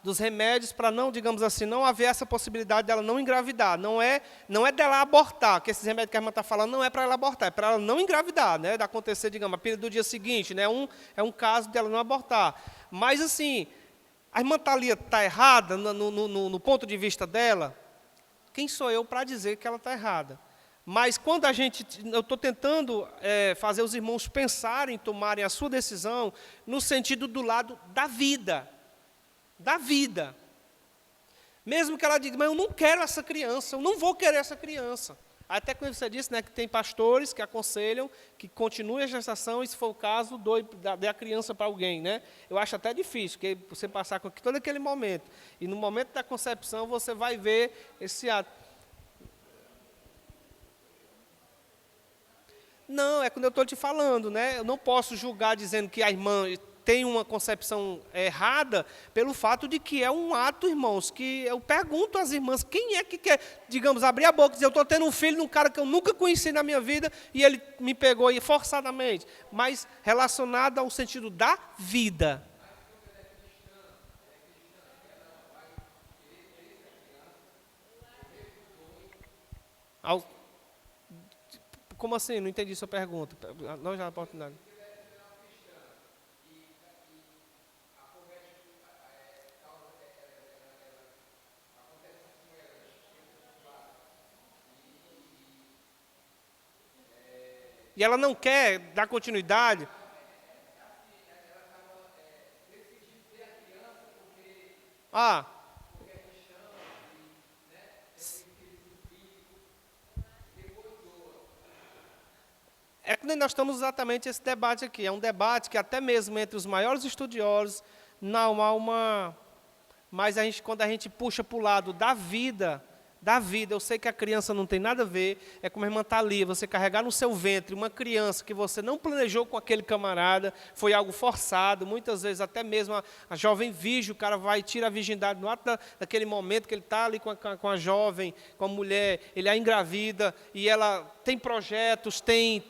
dos remédios para não, digamos assim, não haver essa possibilidade dela não engravidar. Não é dela abortar, que esses remédios que a irmã está falando não é para ela abortar, é para ela não engravidar, né, de acontecer, digamos, a pílula do dia seguinte, né, é um caso dela não abortar. Mas, assim, a irmã Thalia está errada no ponto de vista dela? Quem sou eu para dizer que ela está errada? Mas quando eu estou tentando fazer os irmãos pensarem, tomarem a sua decisão, no sentido do lado da vida. Da vida. Mesmo que ela diga, mas eu não quero essa criança, eu não vou querer essa criança. Até quando você disse, né, que tem pastores que aconselham que continue a gestação e, se for o caso, dê a criança para alguém. Né? Eu acho até difícil, porque você passar com todo aquele momento, e no momento da concepção você vai ver esse ato. Não, é quando eu estou te falando, né? Eu não posso julgar dizendo que a irmã tem uma concepção errada pelo fato de que é um ato, irmãos, que eu pergunto às irmãs, quem é que quer, digamos, abrir a boca e dizer, eu estou tendo um filho de um cara que eu nunca conheci na minha vida e ele me pegou aí forçadamente, mas relacionado ao sentido da vida. Como assim? Não entendi sua pergunta. Não, já na oportunidade. E ela não quer dar continuidade. É que nós estamos exatamente esse debate aqui. É um debate que até mesmo entre os maiores estudiosos não há uma... Mas quando a gente puxa para o lado da vida, eu sei que a criança não tem nada a ver, é como a irmã Thalia, você carregar no seu ventre uma criança que você não planejou com aquele camarada, foi algo forçado, muitas vezes até mesmo a jovem virgem, o cara vai e tira a virgindade no ato daquele momento que ele está ali com a jovem, com a mulher, ele a engravida, e ela tem projetos, tem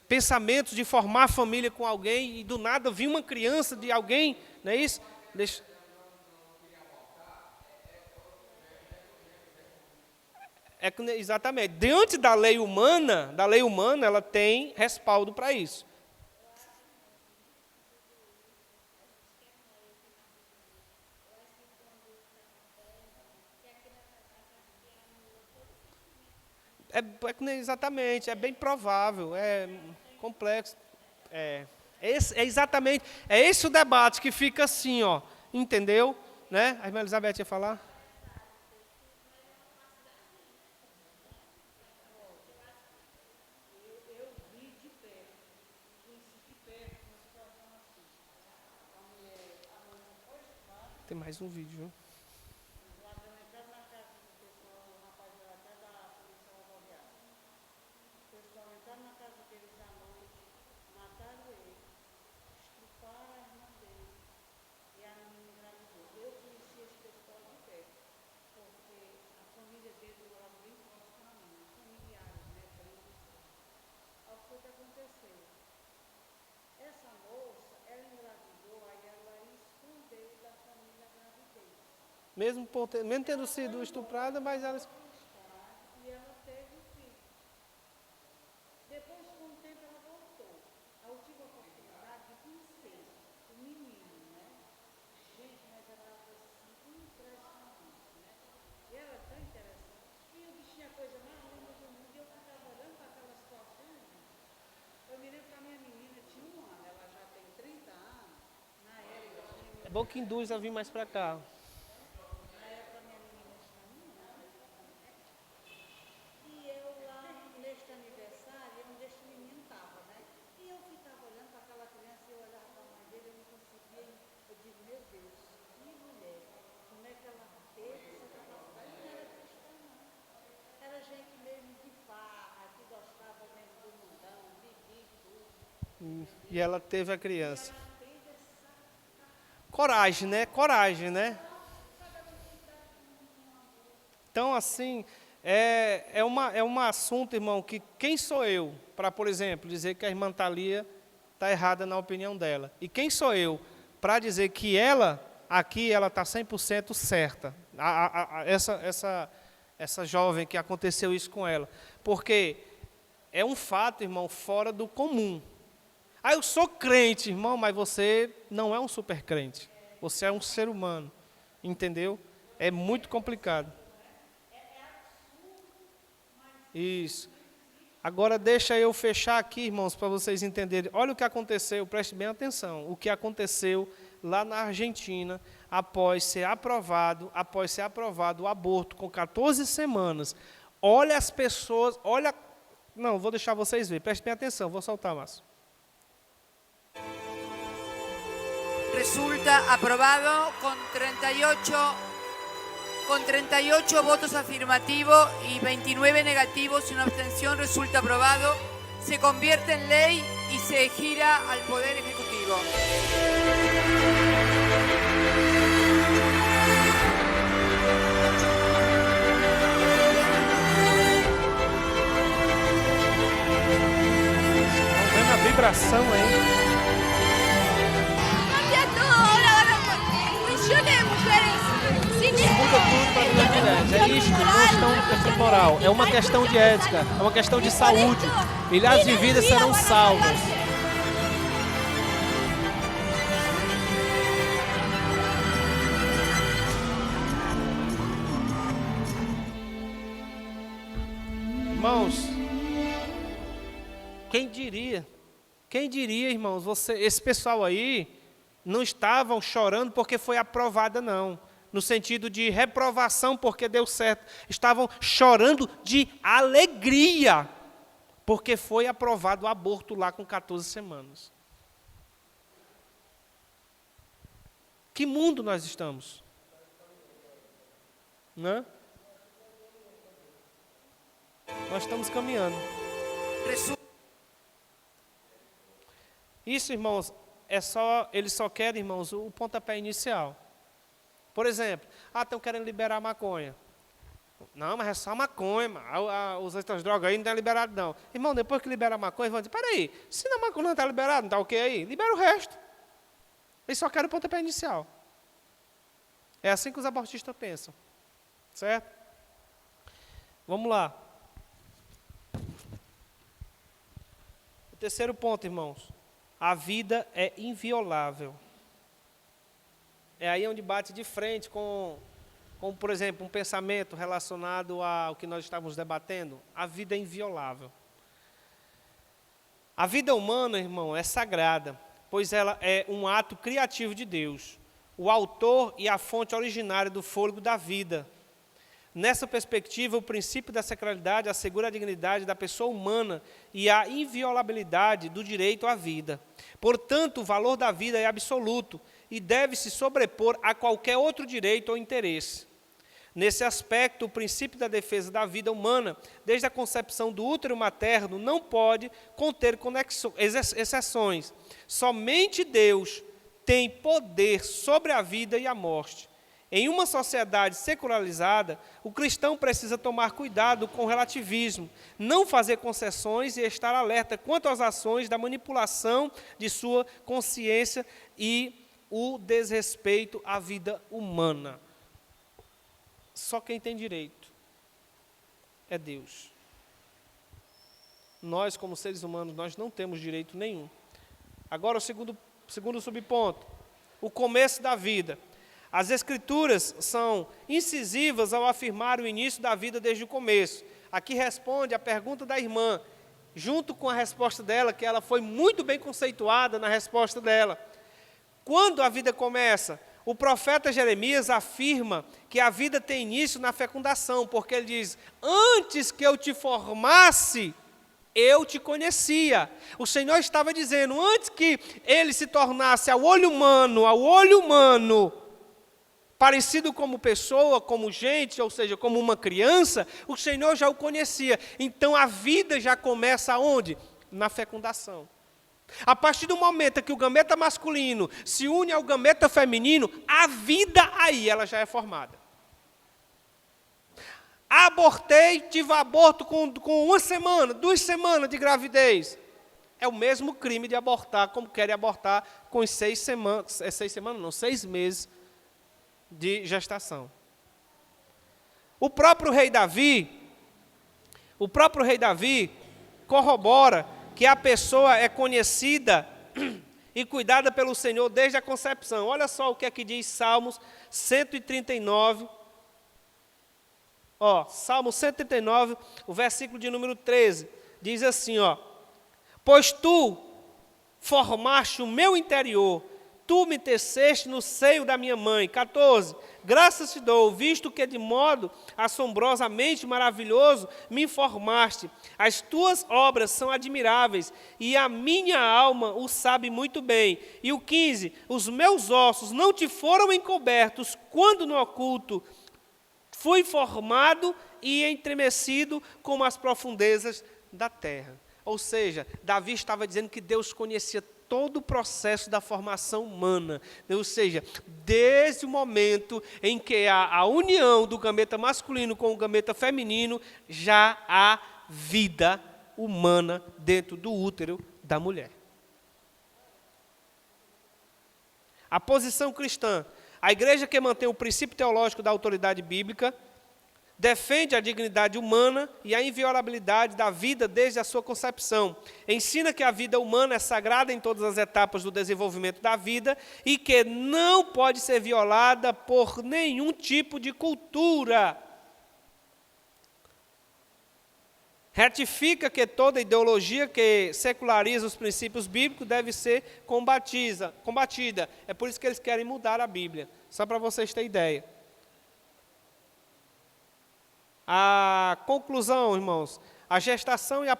pensamentos de formar família com alguém, e do nada vir uma criança de alguém, não é isso? Exatamente. Diante da lei humana, ela tem respaldo para isso. Exatamente, é bem provável, é complexo. É esse o debate que fica assim, ó, entendeu? Né? A irmã Elizabeth ia falar? Tem mais um vídeo, viu? Foi o que aconteceu. Mesmo tendo sido estuprada, mas ela... E ela teve um filho. Depois, com o tempo, ela voltou. Eu tive a oportunidade de conhecer o menino, né? Gente, mas ela foi assim, impressionante, né? E ela é tão interessante. E o bichinho é a coisa mais linda do mundo. E eu ficava olhando para aquela situação. Eu me lembro que a minha menina tinha 1 ano, ela já tem 30 anos. Na época, É bom que induz a vir mais para cá. E eu lá, neste aniversário, onde este menino estava, né? E eu ficava olhando para aquela criança e eu olhava para a mãe dele, eu não conseguia. Eu digo, meu Deus, que mulher, como é que ela teve essa capacidade? Não era cristã, não. Era gente mesmo de farra, que gostava mesmo do mundão, vivia tudo. E ela teve a criança. Coragem, né? Coragem, né? Então, assim, é um assunto, irmão, que quem sou eu para, por exemplo, dizer que a irmã Thalia está errada na opinião dela? E quem sou eu para dizer que ela, aqui, ela está 100% certa? Essa jovem que aconteceu isso com ela. Porque é um fato, irmão, fora do comum. Ah, eu sou crente, irmão, mas você não é um super crente. Você é um ser humano, entendeu? É muito complicado. Isso. Agora deixa eu fechar aqui, irmãos, para vocês entenderem. Olha o que aconteceu, preste bem atenção. O que aconteceu lá na Argentina, após ser aprovado o aborto com 14 semanas. Olha as pessoas, olha... Não, vou deixar vocês verem, preste bem atenção, vou soltar, Márcio. Resulta aprobado con 38 votos afirmativos y 29 negativos y una abstención. Resulta aprobado, se convierte en ley y se gira al Poder Ejecutivo. Vendo a vibração aí. Muda tudo para as mulheres. É isso, não é questão temporal. É uma questão de ética, é uma questão de saúde. Milhares de vidas serão salvas. Irmãos, quem diria, irmãos, esse pessoal aí não estavam chorando porque foi aprovada, não. No sentido de reprovação porque deu certo. Estavam chorando de alegria porque foi aprovado o aborto lá com 14 semanas. Que mundo nós estamos? Né? Nós estamos caminhando. Isso, irmãos, eles só querem, irmãos, o pontapé inicial. Por exemplo, estão querendo liberar a maconha. Não, mas é só maconha, os outras drogas aí não estão liberadas, não. Irmão, depois que libera a maconha, vão dizer, peraí, se a maconha não está liberada, não está ok aí? Libera o resto. Eles só querem o pontapé inicial. É assim que os abortistas pensam. Certo? Vamos lá. O terceiro ponto, irmãos. A vida é inviolável. É aí onde bate de frente com, por exemplo, um pensamento relacionado ao que nós estávamos debatendo. A vida é inviolável. A vida humana, irmão, é sagrada, pois ela é um ato criativo de Deus, o autor e a fonte originária do fôlego da vida. Nessa perspectiva, o princípio da sacralidade assegura a dignidade da pessoa humana e a inviolabilidade do direito à vida. Portanto, o valor da vida é absoluto e deve se sobrepor a qualquer outro direito ou interesse. Nesse aspecto, o princípio da defesa da vida humana, desde a concepção do útero materno, não pode conter exceções. Somente Deus tem poder sobre a vida e a morte. Em uma sociedade secularizada, o cristão precisa tomar cuidado com o relativismo, não fazer concessões e estar alerta quanto às ações da manipulação de sua consciência e o desrespeito à vida humana. só quem tem direito é Deus. Nós, como seres humanos, nós não temos direito nenhum. Agora, o segundo subponto, o começo da vida. As Escrituras são incisivas ao afirmar o início da vida desde o começo. Aqui responde a pergunta da irmã, junto com a resposta dela, que ela foi muito bem conceituada na resposta dela. Quando a vida começa? O profeta Jeremias afirma que a vida tem início na fecundação, porque ele diz, antes que eu te formasse, eu te conhecia. O Senhor estava dizendo, antes que ele se tornasse ao olho humano, parecido como pessoa, como gente, ou seja, como uma criança, o Senhor já o conhecia. Então a vida já começa aonde? Na fecundação. A partir do momento que o gameta masculino se une ao gameta feminino, a vida aí ela já é formada. Abortei, tive aborto com 1 semana, 2 semanas de gravidez. É o mesmo crime de abortar, como querem abortar com 6 meses de gestação. O próprio rei Davi corrobora que a pessoa é conhecida e cuidada pelo Senhor desde a concepção. Olha só o que é que diz Salmos 139. Salmo 139, o versículo de número 13, diz assim, pois tu formaste o meu interior, tu me teceste no seio da minha mãe. 14, graças te dou, visto que de modo assombrosamente maravilhoso me formaste. As tuas obras são admiráveis, e a minha alma o sabe muito bem. E o 15, os meus ossos não te foram encobertos, quando no oculto fui formado e entremecido como as profundezas da terra. Ou seja, Davi estava dizendo que Deus conhecia todo o processo da formação humana. Ou seja, desde o momento em que há a união do gameta masculino com o gameta feminino, já há vida humana dentro do útero da mulher. A posição cristã. A igreja que mantém o princípio teológico da autoridade bíblica defende a dignidade humana e a inviolabilidade da vida desde a sua concepção. Ensina que a vida humana é sagrada em todas as etapas do desenvolvimento da vida e que não pode ser violada por nenhum tipo de cultura. Retifica que toda ideologia que seculariza os princípios bíblicos deve ser combatida. É por isso que eles querem mudar a Bíblia. Só para vocês terem ideia. A conclusão, irmãos, a gestação e a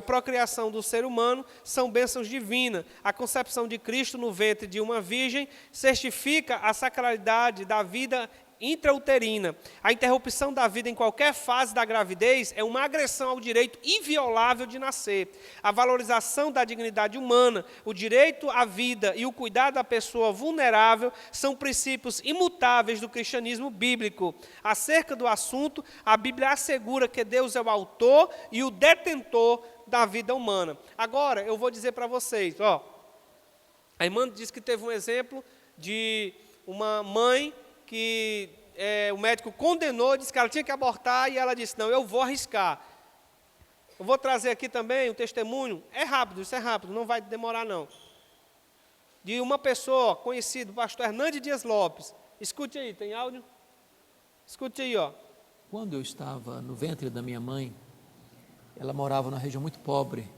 procriação do ser humano são bênçãos divinas. A concepção de Cristo no ventre de uma virgem certifica a sacralidade da vida intrauterina. A interrupção da vida em qualquer fase da gravidez é uma agressão ao direito inviolável de nascer. A valorização da dignidade humana, o direito à vida e o cuidado da pessoa vulnerável são princípios imutáveis do cristianismo bíblico. Acerca do assunto, a Bíblia assegura que Deus é o autor e o detentor da vida humana. Agora, eu vou dizer para vocês, a irmã disse que teve um exemplo de uma mãe que o médico condenou, disse que ela tinha que abortar, e ela disse, não, eu vou arriscar. Eu vou trazer aqui também um testemunho, isso é rápido, não vai demorar não, de uma pessoa conhecida, o pastor Hernandes Dias Lopes. Escute aí, tem áudio? Escute aí, Quando eu estava no ventre da minha mãe, ela morava numa região muito pobre,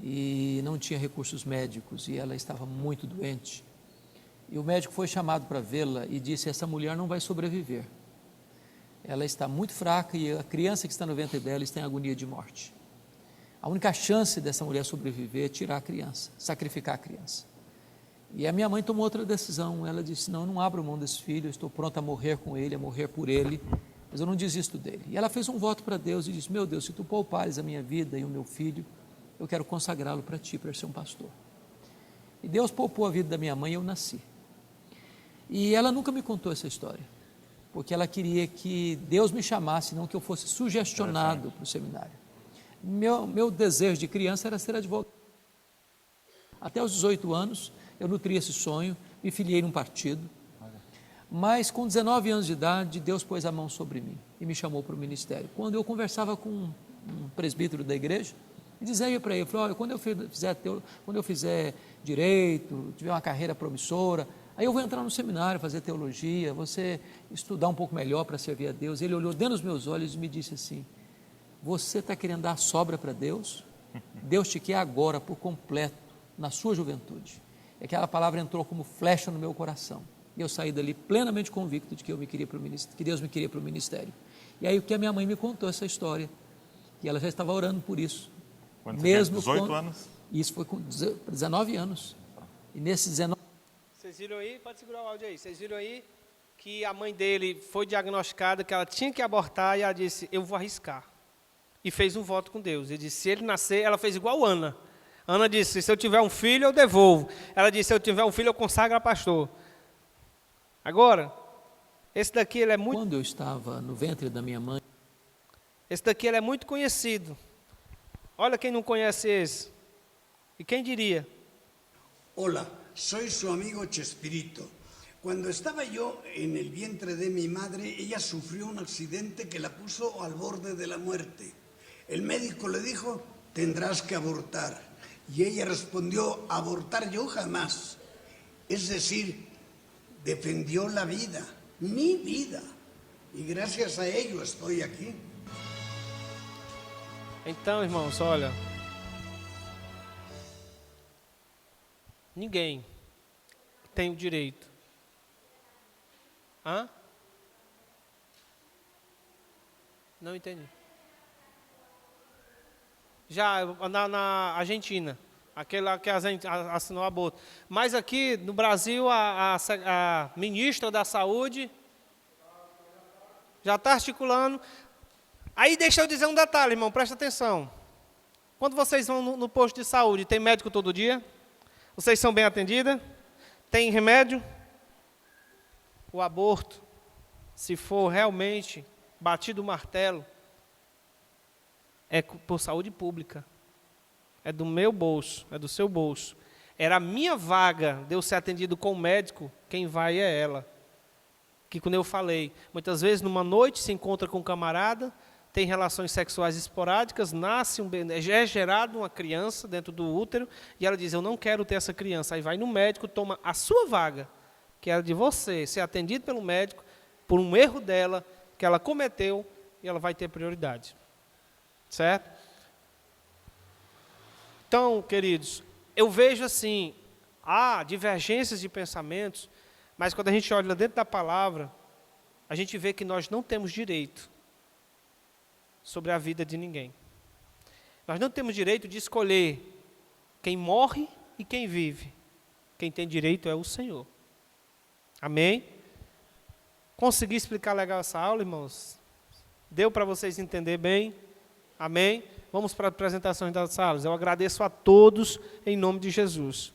e não tinha recursos médicos, e ela estava muito doente. E o médico foi chamado para vê-la e disse, essa mulher não vai sobreviver. Ela está muito fraca e a criança que está no ventre dela está em agonia de morte. A única chance dessa mulher sobreviver é tirar a criança, sacrificar a criança. E a minha mãe tomou outra decisão. Ela disse, não, eu não abro mão desse filho, eu estou pronta a morrer com ele, a morrer por ele, mas eu não desisto dele. E ela fez um voto para Deus e disse, meu Deus, se tu poupares a minha vida e o meu filho, eu quero consagrá-lo para ti, para ser um pastor. E Deus poupou a vida da minha mãe e eu nasci. E ela nunca me contou essa história, porque ela queria que Deus me chamasse, não que eu fosse sugestionado para o seminário. Meu desejo de criança era ser advogado. Até os 18 anos, eu nutri esse sonho, me filiei num partido. Mas com 19 anos de idade, Deus pôs a mão sobre mim e me chamou para o ministério. Quando eu conversava com um presbítero da igreja, e dizia para ele, falou, quando eu fizer direito, tiver uma carreira promissora, aí eu vou entrar no seminário, fazer teologia, você estudar um pouco melhor para servir a Deus. Ele olhou dentro dos meus olhos e me disse assim, você está querendo dar sobra para Deus? Deus te quer agora por completo, na sua juventude. E aquela palavra entrou como flecha no meu coração. E eu saí dali plenamente convicto de que Deus me queria para o ministério. E aí o que a minha mãe me contou essa história, que ela já estava orando por isso. Quando mesmo você tinha 18 anos? Isso foi com 19 anos. E nesses 19... Vocês viram aí? Pode segurar o áudio aí. Vocês viram aí que a mãe dele foi diagnosticada, que ela tinha que abortar, e ela disse, eu vou arriscar. E fez um voto com Deus. Ele disse, se ele nascer, ela fez igual Ana. Ana disse, se eu tiver um filho, eu devolvo. Ela disse, se eu tiver um filho, eu consagro a pastor. Agora, esse daqui ele é muito... Quando eu estava no ventre da minha mãe... Esse daqui ele é muito conhecido. Olha quem não conhece esse. E quem diria? Hola, soy su amigo Chespirito. Cuando estaba yo en el vientre de mi madre, ella sufrió un accidente que la puso al borde de la muerte. El médico le dijo, tendrás que abortar. Y ella respondió, abortar yo jamás. Es decir, defendió la vida, mi vida. Y gracias a ello estoy aquí. Então, irmãos, olha. Ninguém tem o direito. Hã? Não entendi. Já na Argentina, aquele lá que assinou o aborto. Mas aqui no Brasil, a ministra da Saúde já está articulando. Aí deixa eu dizer um detalhe, irmão, presta atenção. Quando vocês vão no posto de saúde, tem médico todo dia? Vocês são bem atendidas? Tem remédio? O aborto, se for realmente batido o martelo, é por saúde pública. É do meu bolso, é do seu bolso. Era a minha vaga de eu ser atendido com o médico, quem vai é ela. Que quando eu falei, muitas vezes numa noite se encontra com um camarada, tem relações sexuais esporádicas, é gerado uma criança dentro do útero, e ela diz, eu não quero ter essa criança. Aí vai no médico, toma a sua vaga, que era de você, ser atendido pelo médico, por um erro dela, que ela cometeu, e ela vai ter prioridade. Certo? Então, queridos, eu vejo assim, há divergências de pensamentos, mas quando a gente olha dentro da palavra, a gente vê que nós não temos direito sobre a vida de ninguém. Nós não temos direito de escolher quem morre e quem vive. Quem tem direito é o Senhor. Amém? Consegui explicar legal essa aula, irmãos? Deu para vocês entender bem? Amém? Vamos para a apresentação das salas. Eu agradeço a todos em nome de Jesus.